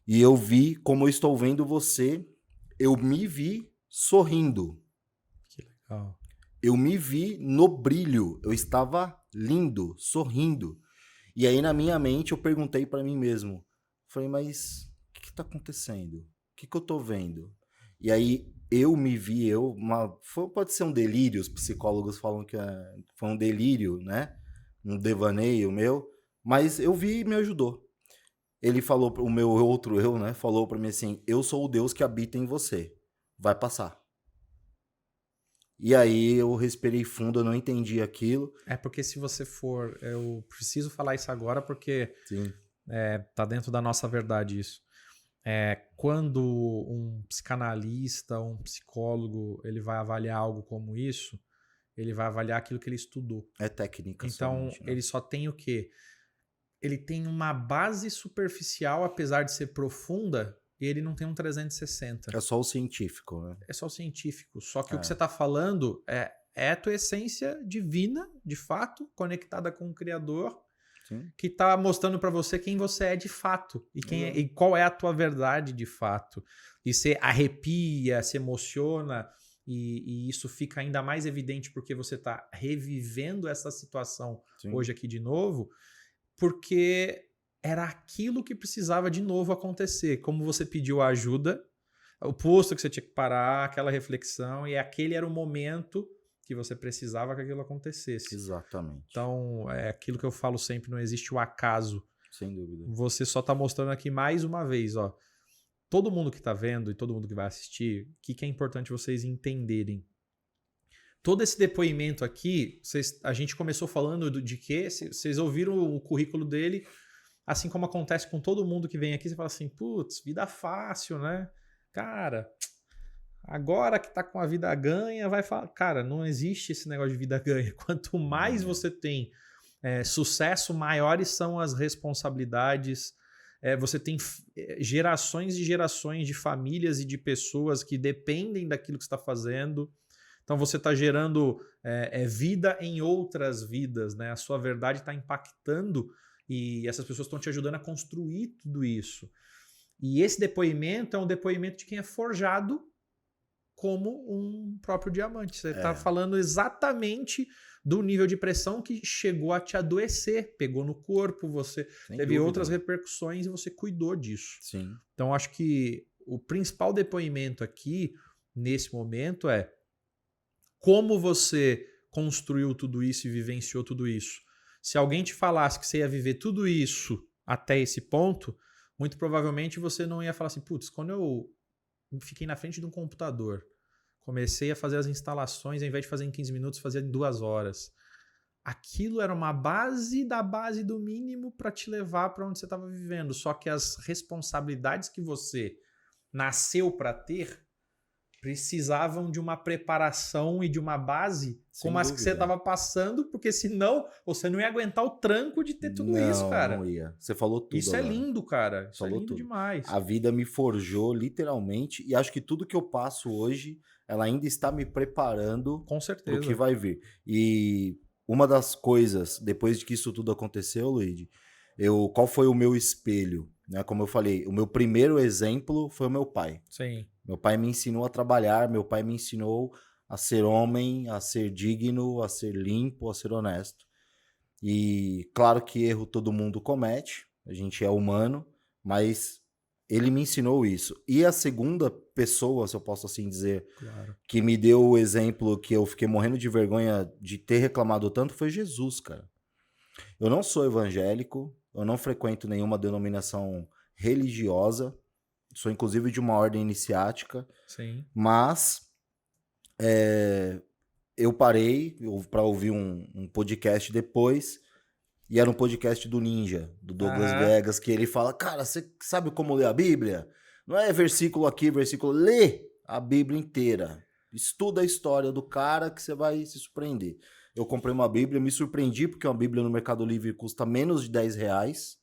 E eu vi como eu estou vendo você, eu me vi sorrindo. Que legal. Eu me vi no brilho, eu estava lindo, sorrindo. E aí na minha mente eu perguntei para mim mesmo, falei, mas o que tá acontecendo? O que eu tô vendo? E aí eu me vi, pode ser um delírio, os psicólogos falam que foi um delírio, né? Um devaneio meu, mas eu vi e me ajudou. Ele falou, o meu outro eu, né? Falou para mim assim, eu sou o Deus que habita em você, vai passar. E aí eu respirei fundo, eu não entendi aquilo. É porque se você for... Eu preciso falar isso agora porque Sim. tá dentro da nossa verdade isso. Quando um psicanalista, um psicólogo, ele vai avaliar algo como isso, ele vai avaliar aquilo que ele estudou. É técnica Então, somente, né? ele só tem o quê? Ele tem uma base superficial, apesar de ser profunda, e ele não tem um 360. É só o científico, né? É só o científico. Só que o que você É. está falando é a tua essência divina, de fato, conectada com o Criador, Sim. que está mostrando para você quem você é de fato e, e qual é a tua verdade de fato. E você arrepia, se emociona, e isso fica ainda mais evidente porque você está revivendo essa situação Sim. hoje aqui de novo, porque era aquilo que precisava de novo acontecer. Como você pediu a ajuda, o posto que você tinha que parar, aquela reflexão, e aquele era o momento que você precisava que aquilo acontecesse. Exatamente. Então, é aquilo que eu falo sempre, não existe o acaso. Sem dúvida. Você só está mostrando aqui mais uma vez, ó. Todo mundo que está vendo e todo mundo que vai assistir, o que é importante vocês entenderem? Todo esse depoimento aqui, a gente começou falando de que vocês ouviram o currículo dele, assim como acontece com todo mundo que vem aqui, você fala assim, putz, vida fácil, né? Cara, agora que tá com a vida ganha, vai falar. Cara, não existe esse negócio de vida ganha. Quanto mais você tem sucesso, maiores são as responsabilidades. Você tem gerações e gerações de famílias e de pessoas que dependem daquilo que você está fazendo. Então você está gerando vida em outras vidas, né? A sua verdade está impactando e essas pessoas estão te ajudando a construir tudo isso. E esse depoimento é um depoimento de quem é forjado como um próprio diamante. Você está falando exatamente do nível de pressão que chegou a te adoecer, pegou no corpo, você teve outras repercussões e você cuidou disso. Sim. Então, acho que o principal depoimento aqui, nesse momento, é como você construiu tudo isso e vivenciou tudo isso. Se alguém te falasse que você ia viver tudo isso até esse ponto, muito provavelmente você não ia falar assim, putz, quando eu fiquei na frente de um computador, comecei a fazer as instalações, ao invés de fazer em 15 minutos, fazia em 2 horas. Aquilo era uma base da base do mínimo para te levar para onde você estava vivendo. Só que as responsabilidades que você nasceu para ter precisavam de uma preparação e de uma base como as que você estava passando, porque senão você não ia aguentar o tranco de ter tudo isso, cara. Não ia. Você falou tudo. Isso agora. É lindo, cara. Isso falou é lindo tudo. Demais. A vida me forjou literalmente e acho que tudo que eu passo hoje, ela ainda está me preparando para o que vai vir. E uma das coisas, depois de que isso tudo aconteceu, Luigi, qual foi o meu espelho? Né? Como eu falei, o meu primeiro exemplo foi o meu pai. Sim. Meu pai me ensinou a trabalhar, meu pai me ensinou a ser homem, a ser digno, a ser limpo, a ser honesto. E claro que erro todo mundo comete, a gente é humano, mas ele me ensinou isso. E a segunda pessoa, se eu posso assim dizer, que me deu o exemplo que eu fiquei morrendo de vergonha de ter reclamado tanto foi Jesus, cara. Eu não sou evangélico, eu não frequento nenhuma denominação religiosa, sou inclusive de uma ordem iniciática. Sim. Mas eu parei para ouvir um podcast depois, e era um podcast do Ninja, do Douglas Vegas, que ele fala, cara, você sabe como ler a Bíblia? Não é versículo aqui, versículo... Lê a Bíblia inteira. Estuda a história do cara que você vai se surpreender. Eu comprei uma Bíblia, me surpreendi, porque uma Bíblia no Mercado Livre custa menos de R$10.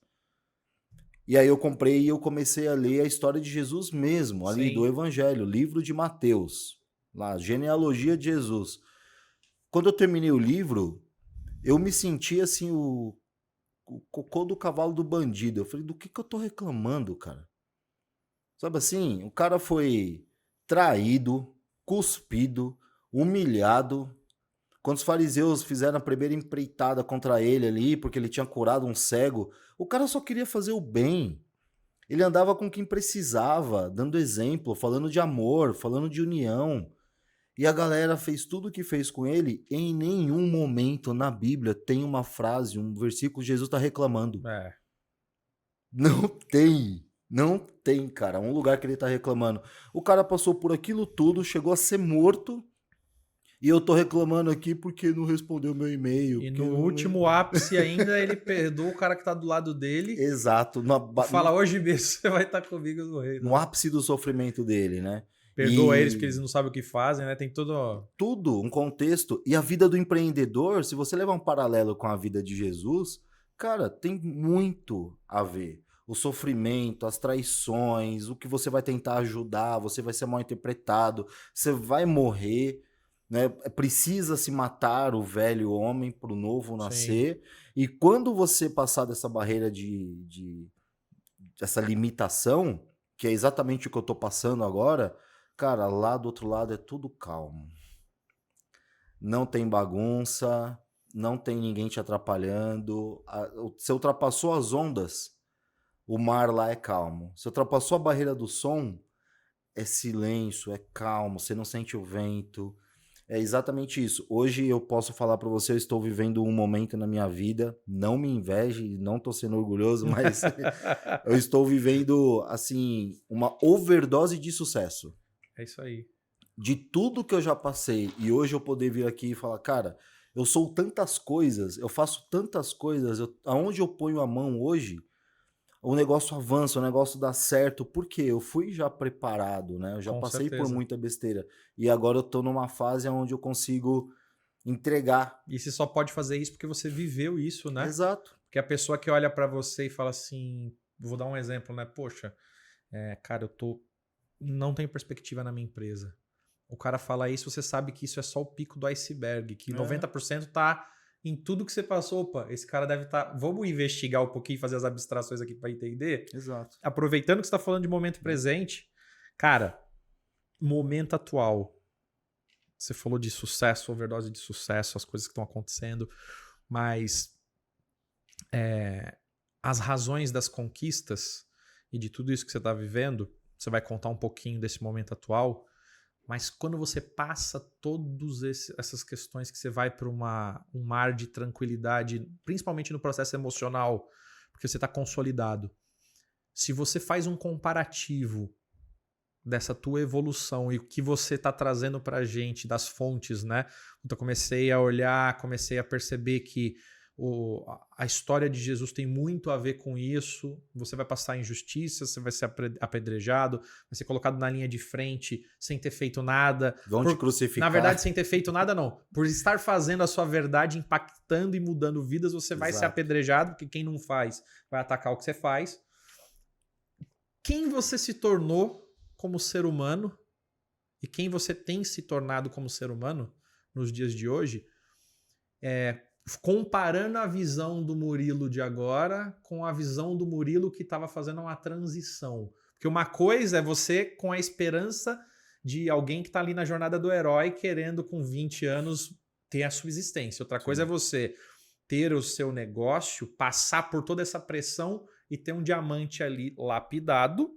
E aí eu comprei e eu comecei a ler a história de Jesus mesmo, ali do Evangelho, livro de Mateus, lá, genealogia de Jesus. quando eu terminei o livro, eu me senti assim, o cocô do cavalo do bandido. Eu falei, do que eu tô reclamando, cara? Sabe assim, o cara foi traído, cuspido, humilhado. Quando os fariseus fizeram a primeira empreitada contra ele ali, porque ele tinha curado um cego, o cara só queria fazer o bem. Ele andava com quem precisava, dando exemplo, falando de amor, falando de união. E a galera fez tudo o que fez com ele. Em nenhum momento na Bíblia tem uma frase, um versículo, Jesus está reclamando. É. Não tem. Não tem, cara. Um lugar que ele tá reclamando. O cara passou por aquilo tudo, chegou a ser morto. E eu tô reclamando aqui porque não respondeu meu e-mail. E no último ápice ainda, ele perdoa o cara que tá do lado dele. Exato. Fala, hoje mesmo você vai estar comigo no reino. No ápice do sofrimento dele, né? Perdoa eles porque eles não sabem o que fazem, né? Tem tudo, um contexto. E a vida do empreendedor, se você levar um paralelo com a vida de Jesus, cara, tem muito a ver. O sofrimento, as traições, o que você vai tentar ajudar, você vai ser mal interpretado, você vai morrer, né? Precisa se matar o velho homem para o novo nascer. Sim. E quando você passar dessa barreira dessa limitação, que é exatamente o que eu tô passando agora, cara, lá do outro lado é tudo calmo. Não tem bagunça, não tem ninguém te atrapalhando. Você ultrapassou as ondas, o mar lá é calmo. Você ultrapassou a barreira do som, é silêncio, é calmo, você não sente o vento. É exatamente isso. Hoje eu posso falar para você, eu estou vivendo um momento na minha vida, não me inveje, não tô sendo orgulhoso, mas eu estou vivendo, assim, uma overdose de sucesso. É isso aí. De tudo que eu já passei e hoje eu poder vir aqui e falar, cara, eu sou tantas coisas, eu faço tantas coisas, aonde eu ponho a mão hoje, o negócio avança, o negócio dá certo, porque eu fui já preparado, né? Eu já passei por muita besteira e agora eu tô numa fase onde eu consigo entregar. E você só pode fazer isso porque você viveu isso, né? Exato. Porque a pessoa que olha para você e fala assim, vou dar um exemplo, né? Poxa, cara, não tenho perspectiva na minha empresa. O cara fala isso, você sabe que isso é só o pico do iceberg, que 90% tá em tudo que você passou. Opa, esse cara deve estar... Vamos investigar um pouquinho, fazer as abstrações aqui para entender? Exato. Aproveitando que você está falando de momento presente, cara, momento atual. Você falou de sucesso, overdose de sucesso, as coisas que estão acontecendo, mas as razões das conquistas e de tudo isso que você está vivendo, você vai contar um pouquinho desse momento atual, mas quando você passa todas essas questões que você vai para um mar de tranquilidade, principalmente no processo emocional, porque você está consolidado. Se você faz um comparativo dessa tua evolução e o que você está trazendo para a gente das fontes, né? Então, comecei a olhar, comecei a perceber que a história de Jesus tem muito a ver com isso. Você vai passar injustiça, você vai ser apedrejado, vai ser colocado na linha de frente sem ter feito nada. Vão te crucificar. Na verdade, sem ter feito nada, não. Por estar fazendo a sua verdade, impactando e mudando vidas, você vai ser apedrejado, porque quem não faz vai atacar o que você faz. Quem você se tornou como ser humano e quem você tem se tornado como ser humano nos dias de hoje, comparando a visão do Murilo de agora com a visão do Murilo que estava fazendo uma transição. Porque uma coisa é você com a esperança de alguém que está ali na jornada do herói querendo com 20 anos ter a subsistência. Outra coisa é você ter o seu negócio, passar por toda essa pressão e ter um diamante ali lapidado,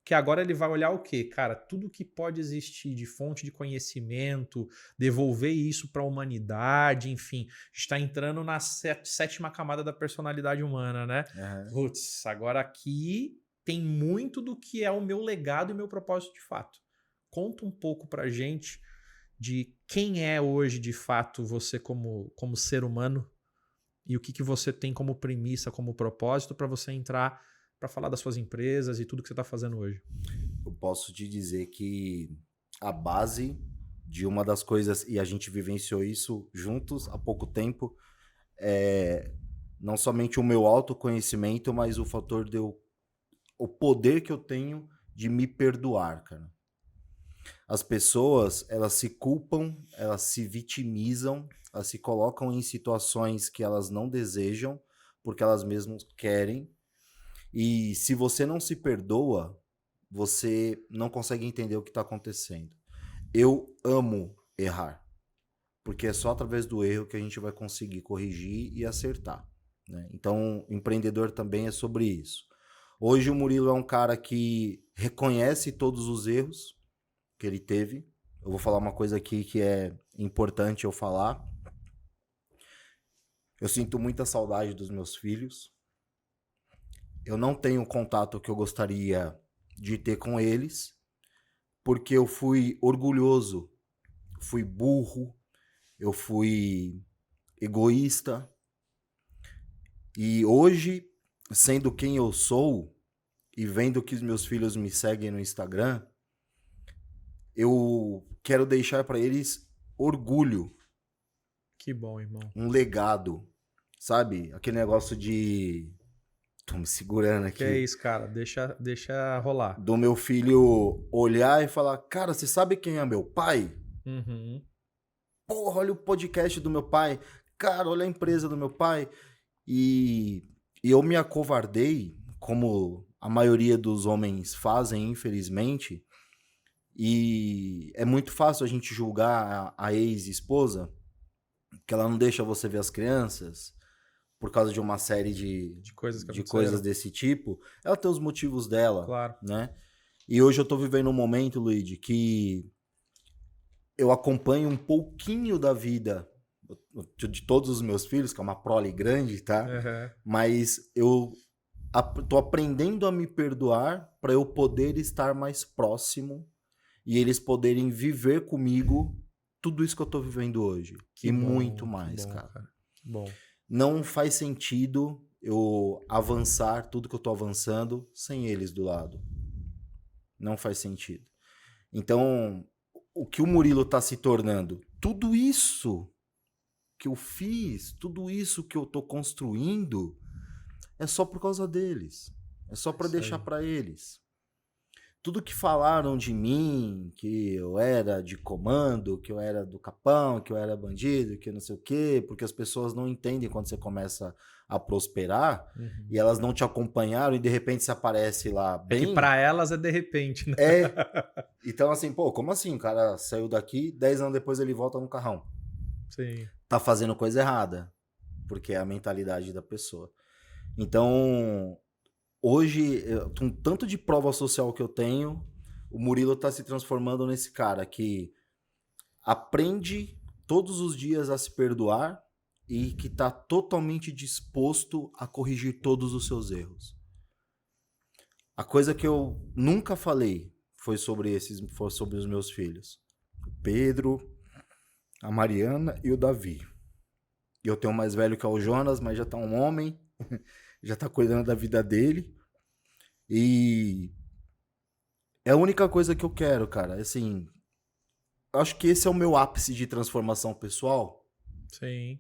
que agora ele vai olhar o quê? Cara, tudo que pode existir de fonte de conhecimento, devolver isso para a humanidade, enfim, está entrando na sétima camada da personalidade humana, né? Putz, agora aqui tem muito do que é o meu legado e meu propósito de fato. Conta um pouco pra gente de quem é hoje, de fato, você como ser humano e o que você tem como premissa, como propósito para você entrar para falar das suas empresas e tudo que você está fazendo hoje. Eu posso te dizer que a base de uma das coisas, e a gente vivenciou isso juntos há pouco tempo, é não somente o meu autoconhecimento, mas o fator o poder que eu tenho de me perdoar, cara. As pessoas, elas se culpam, elas se vitimizam, elas se colocam em situações que elas não desejam, porque elas mesmas querem. E se você não se perdoa, você não consegue entender o que está acontecendo. Eu amo errar, porque é só através do erro que a gente vai conseguir corrigir e acertar, né? Então, empreendedor também é sobre isso. Hoje o Murilo é um cara que reconhece todos os erros que ele teve. Eu vou falar uma coisa aqui que é importante eu falar. Eu sinto muita saudade dos meus filhos. Eu não tenho o contato que eu gostaria de ter com eles, porque eu fui orgulhoso, fui burro, eu fui egoísta. E hoje, sendo quem eu sou e vendo que os meus filhos me seguem no Instagram, eu quero deixar para eles orgulho. Que bom, irmão. Um legado, sabe? Aquele negócio de... Tô me segurando aqui. Que é isso, cara? Deixa rolar. Do meu filho olhar e falar, cara, você sabe quem é meu pai? Uhum. Porra, olha o podcast do meu pai. Cara, olha a empresa do meu pai. E eu me acovardei, como a maioria dos homens fazem, infelizmente. E é muito fácil a gente julgar a ex-esposa, que ela não deixa você ver as crianças, por causa de uma série De coisas que de coisas aconteceram. desse tipo. Ela tem os motivos dela, Claro. né? E hoje eu tô vivendo um momento, Luigi, que eu acompanho um pouquinho da vida de todos os meus filhos, que é uma prole grande, tá? Uhum. Mas eu tô aprendendo a me perdoar para eu poder estar mais próximo e eles poderem viver comigo tudo isso que eu tô vivendo hoje. Que E bom, muito que mais, bom, cara. Que bom. Não faz sentido eu avançar tudo que eu tô avançando sem eles do lado. Não faz sentido. Então, o que o Murilo tá se tornando? Tudo isso que eu fiz, tudo isso que eu tô construindo, é só por causa deles. É só para Isso deixar aí. para eles. Tudo que falaram de mim, que eu era de comando, que eu era do capão, que eu era bandido, que não sei o quê, porque as pessoas não entendem quando você começa a prosperar Uhum. e elas não te acompanharam e de repente você aparece lá É que bem. pra elas é de repente, né? É. Então, assim, pô, como assim? O cara saiu daqui, 10 anos depois ele volta no carrão. Sim. Tá fazendo coisa errada, porque é a mentalidade da pessoa. Então, hoje, com tanto de prova social que eu tenho, o Murilo tá se transformando nesse cara que aprende todos os dias a se perdoar e que tá totalmente disposto a corrigir todos os seus erros. A coisa que eu nunca falei foi sobre os meus filhos. O Pedro, a Mariana e o Davi. E eu tenho um mais velho que é o Jonas, mas já tá um homem, já tá cuidando da vida dele. E é a única coisa que eu quero, cara. Assim, acho que esse é o meu ápice de transformação pessoal, Sim.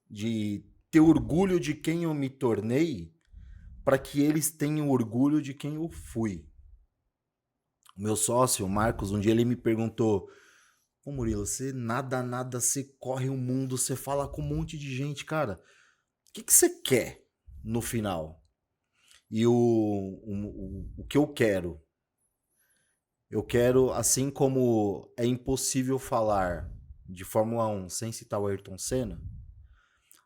de ter orgulho de quem eu me tornei, para que eles tenham orgulho de quem eu fui. O meu sócio, o Marcos, um dia ele me perguntou: ô Murilo, você nada, você corre o mundo, você fala com um monte de gente, cara. O que você quer no final? E o que eu quero? Eu quero, assim como é impossível falar de Fórmula 1 sem citar o Ayrton Senna,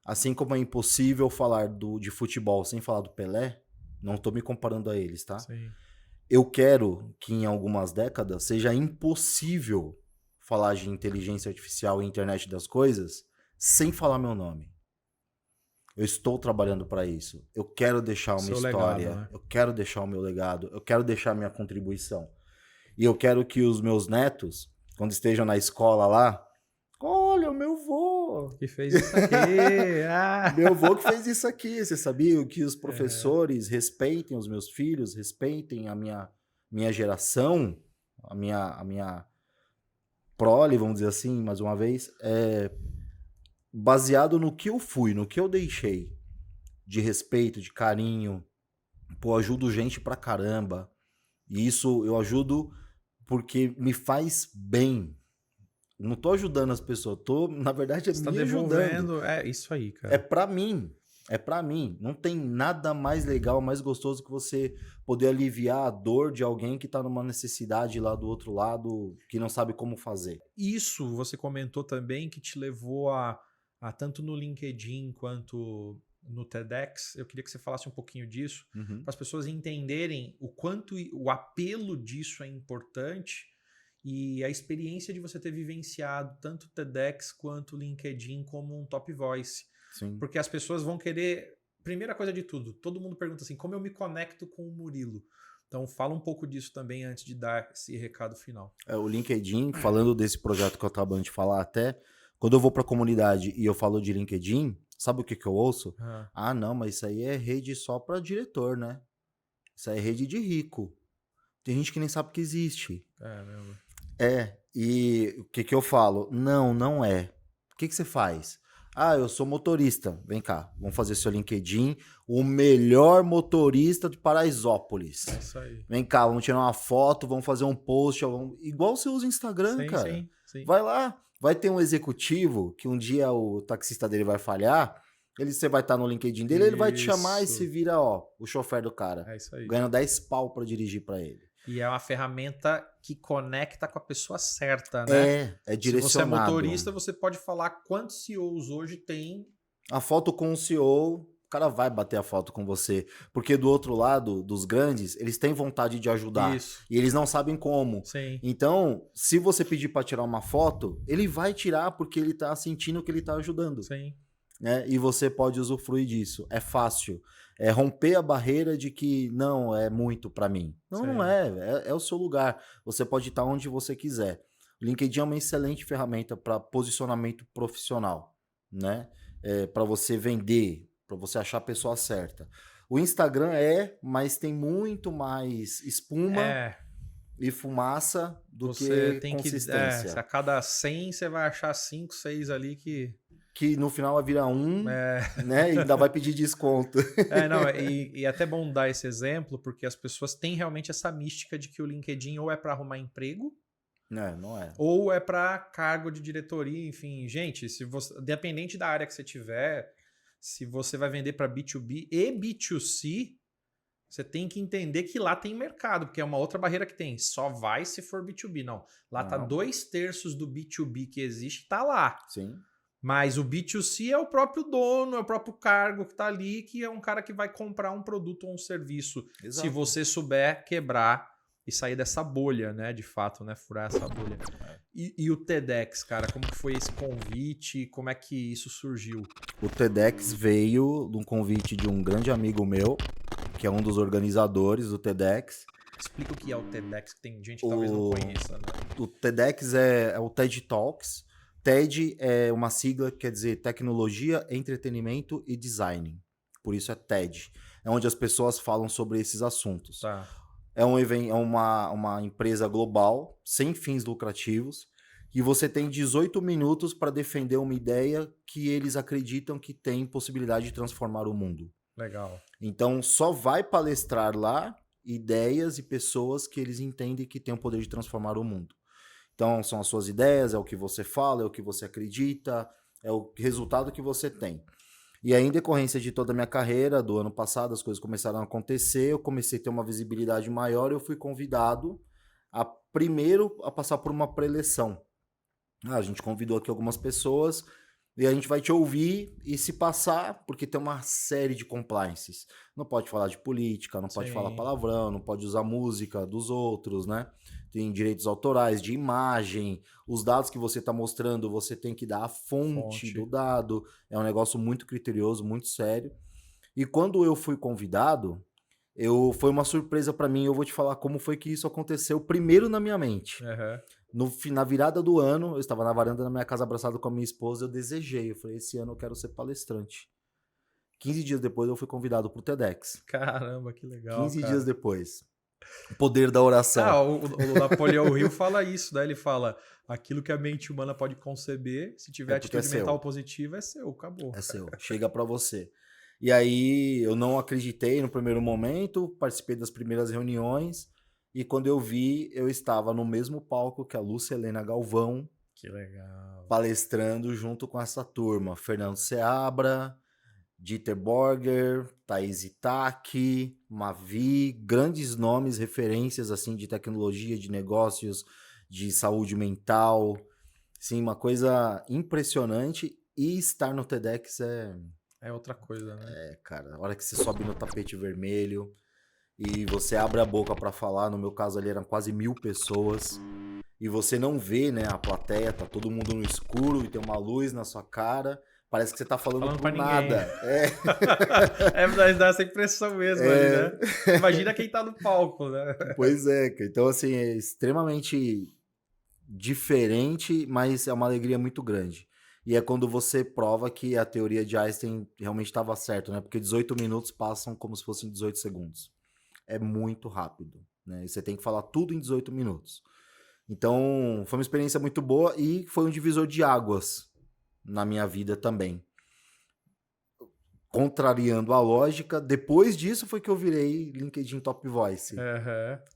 assim como é impossível falar de futebol sem falar do Pelé, não tô me comparando a eles, tá? Sim. Eu quero que em algumas décadas seja impossível falar de inteligência artificial e internet das coisas sem falar meu nome. Eu estou trabalhando para isso. Eu quero deixar uma história, legado, né? eu quero deixar o meu legado, eu quero deixar minha contribuição. E eu quero que os meus netos, quando estejam na escola lá, olha, o meu vô. Que fez isso aqui. Ah. Meu vô que fez isso aqui. Você sabia que os professores respeitem os meus filhos, respeitem a minha geração, a minha prole, vamos dizer assim, mais uma vez, baseado no que eu fui, no que eu deixei de respeito, de carinho. Pô, eu ajudo gente pra caramba. E isso eu ajudo porque me faz bem. Não tô ajudando as pessoas, na verdade, Você tá me ajudando. devolvendo. É isso aí, cara. É pra mim. É pra mim. Não tem nada mais legal, mais gostoso que você poder aliviar a dor de alguém que tá numa necessidade lá do outro lado, que não sabe como fazer. Isso você comentou também que te levou a tanto no LinkedIn quanto no TEDx. Eu queria que você falasse um pouquinho disso, para as pessoas entenderem o quanto o apelo disso é importante e a experiência de você ter vivenciado tanto o TEDx quanto o LinkedIn como um top voice. Sim. Porque as pessoas vão querer. Primeira coisa de tudo, todo mundo pergunta assim: como eu me conecto com o Murilo? Então, fala um pouco disso também antes de dar esse recado final. O LinkedIn, falando desse projeto que eu acabando de falar até, quando eu vou pra comunidade e eu falo de LinkedIn, sabe o que eu ouço? Ah, não, mas isso aí é rede só pra diretor, né? Isso aí é rede de rico. Tem gente que nem sabe que existe. É, mesmo. E o que eu falo? Não, não é. O que você faz? Ah, eu sou motorista. Vem cá, vamos fazer seu LinkedIn. O melhor motorista de Paraisópolis. É isso aí. Vem cá, vamos tirar uma foto, vamos fazer um post. Igual você usa o Instagram, Sim, cara. sim. Vai lá, vai ter um executivo que um dia o taxista dele vai falhar. Você vai estar no LinkedIn dele, ele vai te chamar e Isso. se vira, ó, o chofer do cara. É isso aí. Ganhando 10 pau pra dirigir pra ele. E é uma ferramenta que conecta com a pessoa certa, né? É direcionado. Se você é motorista, você pode falar quantos CEOs hoje tem. A foto com o CEO, o cara vai bater a foto com você. Porque do outro lado, dos grandes, eles têm vontade de ajudar. Isso. E eles não sabem como. Sim. Então, se você pedir para tirar uma foto, ele vai tirar porque ele tá sentindo que ele tá ajudando. Sim. Né? E você pode usufruir disso. É fácil. É romper a barreira de que não é muito para mim. Não, Sim. não é. É o seu lugar. Você pode estar onde você quiser. O LinkedIn é uma excelente ferramenta para posicionamento profissional, né? Para você vender, para você achar a pessoa certa. O Instagram mas tem muito mais espuma e fumaça do você que tem consistência. A cada 100 você vai achar 5, 6 ali que no final vai virar né? E ainda vai pedir desconto. E é até bom dar esse exemplo, porque as pessoas têm realmente essa mística de que o LinkedIn ou é para arrumar emprego, não é. Ou é para cargo de diretoria, enfim. Gente, se você, dependente da área que você tiver, se você vai vender para B2B e B2C, você tem que entender que lá tem mercado, porque é uma outra barreira que tem. Só vai se for B2B. Não. Lá tá 2/3 do B2B que existe, tá lá. Sim. Mas o B2C é o próprio dono, é o próprio cargo que tá ali, que é um cara que vai comprar um produto ou um serviço. Exato. Se você souber quebrar e sair dessa bolha, né? De fato, né? Furar essa bolha. E o TEDx, cara, como que foi esse convite? Como é que isso surgiu? O TEDx veio de um convite de um grande amigo meu, que é um dos organizadores do TEDx. Explica o que é o TEDx, que tem gente que talvez não conheça, né? O TEDx é o TED Talks. TED é uma sigla que quer dizer Tecnologia, Entretenimento e Design. Por isso é TED. É onde as pessoas falam sobre esses assuntos. Tá. É um evento, uma empresa global, sem fins lucrativos, e você tem 18 minutos para defender uma ideia que eles acreditam que tem possibilidade de transformar o mundo. Legal. Então, só vai palestrar lá ideias e pessoas que eles entendem que têm o poder de transformar o mundo. Então, são as suas ideias, é o que você fala, é o que você acredita, é o resultado que você tem. E aí, em decorrência de toda a minha carreira, do ano passado, as coisas começaram a acontecer, eu comecei a ter uma visibilidade maior, eu fui convidado primeiro a passar por uma pré-eleção. A gente convidou aqui algumas pessoas e a gente vai te ouvir e se passar, porque tem uma série de compliances. Não pode falar de política, não pode falar palavrão, não pode usar música dos outros, né? Tem direitos autorais, de imagem, os dados que você está mostrando, você tem que dar a fonte do dado. É um negócio muito criterioso, muito sério. E quando eu fui convidado, foi uma surpresa para mim. Eu vou te falar como foi que isso aconteceu primeiro na minha mente. Na virada do ano, eu estava na varanda da minha casa abraçado com a minha esposa, eu desejei. Eu falei, esse ano eu quero ser palestrante. 15 dias depois eu fui convidado pro TEDx. Caramba, que legal, 15 dias depois. O poder da oração. O Napoleão Hill fala isso, né? Ele fala, aquilo que a mente humana pode conceber, se tiver atitude mental positiva, é seu, acabou. É seu, chega para você. E aí eu não acreditei no primeiro momento, participei das primeiras reuniões, E quando eu vi, eu estava no mesmo palco que a Lúcia Helena Galvão, Que legal. palestrando junto com essa turma. Fernando Seabra, Dieter Borger, Thaís Itaki, Mavi, grandes nomes, referências assim de tecnologia, de negócios, de saúde mental. Sim, uma coisa impressionante. E estar no TEDx É outra coisa, né? cara, a hora que você sobe no tapete vermelho e você abre a boca para falar, no meu caso ali eram quase 1000 pessoas, e você não vê, né, a plateia, tá todo mundo no escuro e tem uma luz na sua cara, parece que você tá falando Falando pro pra ninguém. nada. Dá essa impressão mesmo ali, né? Imagina quem tá no palco, né? Pois é, cara. Então assim, é extremamente diferente, mas é uma alegria muito grande. E é quando você prova que a teoria de Einstein realmente estava certa, né? Porque 18 minutos passam como se fossem 18 segundos. É muito rápido, né? E você tem que falar tudo em 18 minutos. Então, foi uma experiência muito boa e foi um divisor de águas na minha vida também. Contrariando a lógica, depois disso foi que eu virei LinkedIn Top Voice,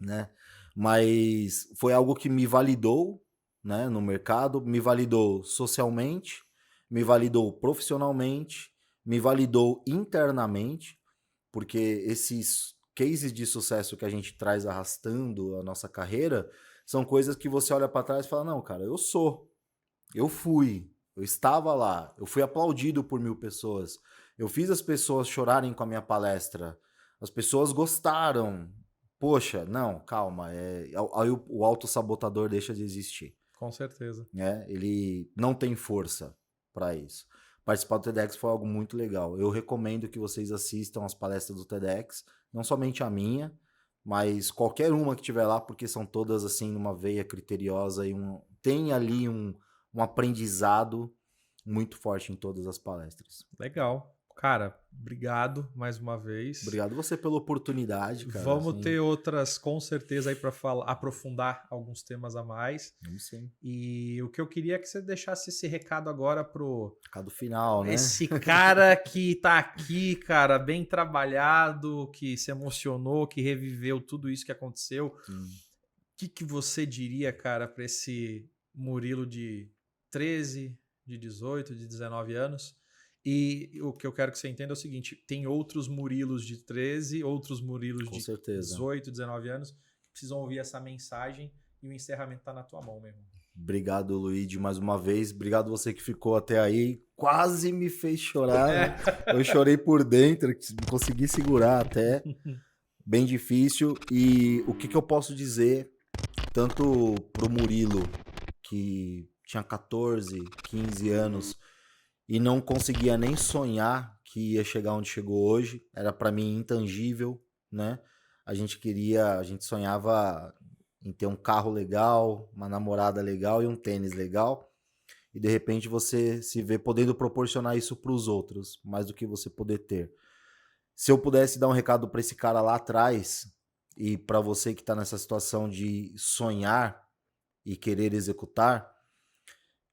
né? Mas foi algo que me validou, né, no mercado, me validou socialmente, me validou profissionalmente, me validou internamente, porque esses cases de sucesso que a gente traz arrastando a nossa carreira são coisas que você olha para trás e fala: não, cara, eu fui, eu estava lá, eu fui aplaudido por 1000 pessoas, eu fiz as pessoas chorarem com a minha palestra, as pessoas gostaram. Poxa, não, calma, aí o autossabotador deixa de existir, Com certeza. né? Ele não tem força para isso. Participar do TEDx foi algo muito legal. Eu recomendo que vocês assistam as palestras do TEDx, não somente a minha, mas qualquer uma que tiver lá, porque são todas assim numa veia criteriosa e tem ali um aprendizado muito forte em todas as palestras. Legal. Cara, obrigado mais uma vez. Obrigado você pela oportunidade, cara. Vamos assim, ter outras com certeza aí para aprofundar alguns temas a mais. Vamos sim. E o que eu queria é que você deixasse esse recado agora pro Recado final, né? esse cara que tá aqui, cara, bem trabalhado, que se emocionou, que reviveu tudo isso que aconteceu. O que você diria, cara, para esse Murilo de 13, de 18, de 19 anos? E o que eu quero que você entenda é o seguinte: tem outros Murilos de 13, outros Murilos Com de certeza. 18, 19 anos que precisam ouvir essa mensagem, e o encerramento tá na tua mão, meu irmão. Obrigado, Luigi, mais uma vez. Obrigado você que ficou até aí. Quase me fez chorar. Né? Eu chorei por dentro, consegui segurar até. Bem difícil. E o que eu posso dizer, tanto pro Murilo, que tinha 14, 15 anos e não conseguia nem sonhar que ia chegar onde chegou hoje, era para mim intangível, né? A gente sonhava em ter um carro legal, uma namorada legal e um tênis legal, e de repente você se vê podendo proporcionar isso para os outros, mais do que você poder ter. Se eu pudesse dar um recado para esse cara lá atrás e para você que está nessa situação de sonhar e querer executar,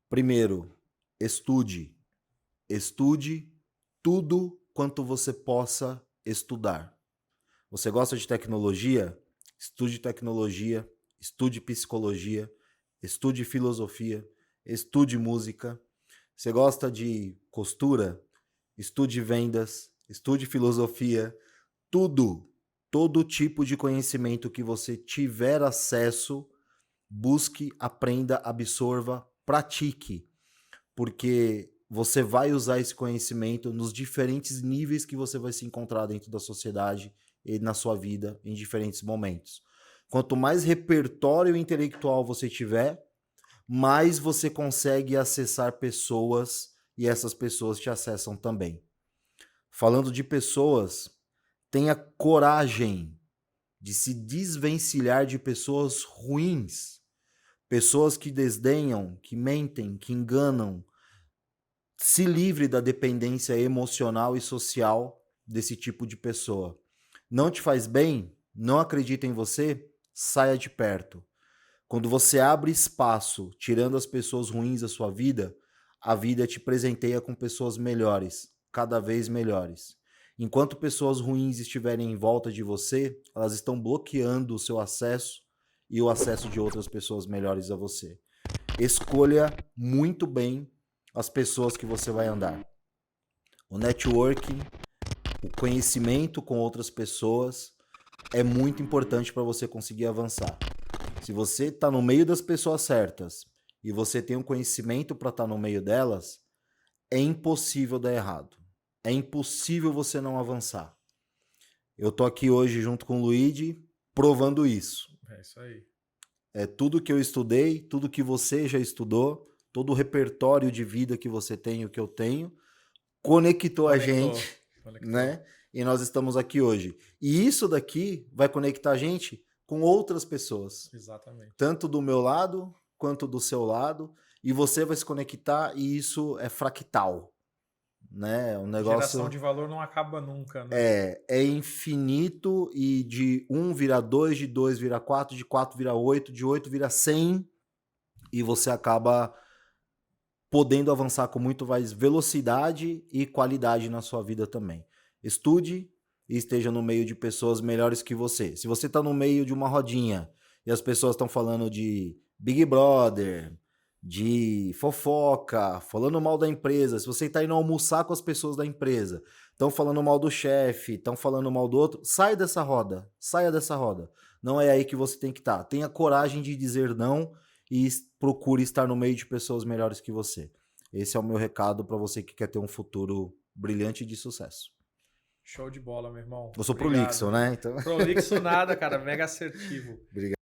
primeiro, estude tudo quanto você possa estudar. Você gosta de tecnologia? Estude tecnologia, estude psicologia, estude filosofia, estude música. Você gosta de costura? Estude vendas, estude filosofia, todo tipo de conhecimento que você tiver acesso, busque, aprenda, absorva, pratique, porque você vai usar esse conhecimento nos diferentes níveis que você vai se encontrar dentro da sociedade e na sua vida em diferentes momentos. Quanto mais repertório intelectual você tiver, mais você consegue acessar pessoas e essas pessoas te acessam também. Falando de pessoas, tenha coragem de se desvencilhar de pessoas ruins, pessoas que desdenham, que mentem, que enganam. Se livre da dependência emocional e social desse tipo de pessoa. Não te faz bem? Não acredita em você? Saia de perto. Quando você abre espaço, tirando as pessoas ruins da sua vida, a vida te presenteia com pessoas melhores, cada vez melhores. Enquanto pessoas ruins estiverem em volta de você, elas estão bloqueando o seu acesso e o acesso de outras pessoas melhores a você. Escolha muito bem as pessoas que você vai andar. O networking, o conhecimento com outras pessoas é muito importante para você conseguir avançar. Se você está no meio das pessoas certas e você tem um conhecimento para estar no meio delas, é impossível dar errado. É impossível você não avançar. Eu tô aqui hoje junto com o Luigi provando isso. É isso aí. É tudo que eu estudei, tudo que você já estudou, todo o repertório de vida que você tem, o que eu tenho, conectou a gente, né? E nós estamos aqui hoje. E isso daqui vai conectar a gente com outras pessoas. Exatamente. Tanto do meu lado, quanto do seu lado. E você vai se conectar e isso é fractal. Né? Um negócio... Geração de valor não acaba nunca, né? É infinito e de 1 vira 2, de 2 vira 4, de 4 vira 8, de 8 vira 100 e você acaba podendo avançar com muito mais velocidade e qualidade na sua vida também. Estude e esteja no meio de pessoas melhores que você. Se você está no meio de uma rodinha e as pessoas estão falando de Big Brother, de fofoca, falando mal da empresa, se você está indo almoçar com as pessoas da empresa, estão falando mal do chefe, estão falando mal do outro, sai dessa roda, saia dessa roda. Não é aí que você tem que estar. Tenha coragem de dizer não e procure estar no meio de pessoas melhores que você. Esse é o meu recado para você que quer ter um futuro brilhante e de sucesso. Show de bola, meu irmão. Eu sou prolixo, né? Então... Prolixo nada, cara. Mega assertivo. Obrigado.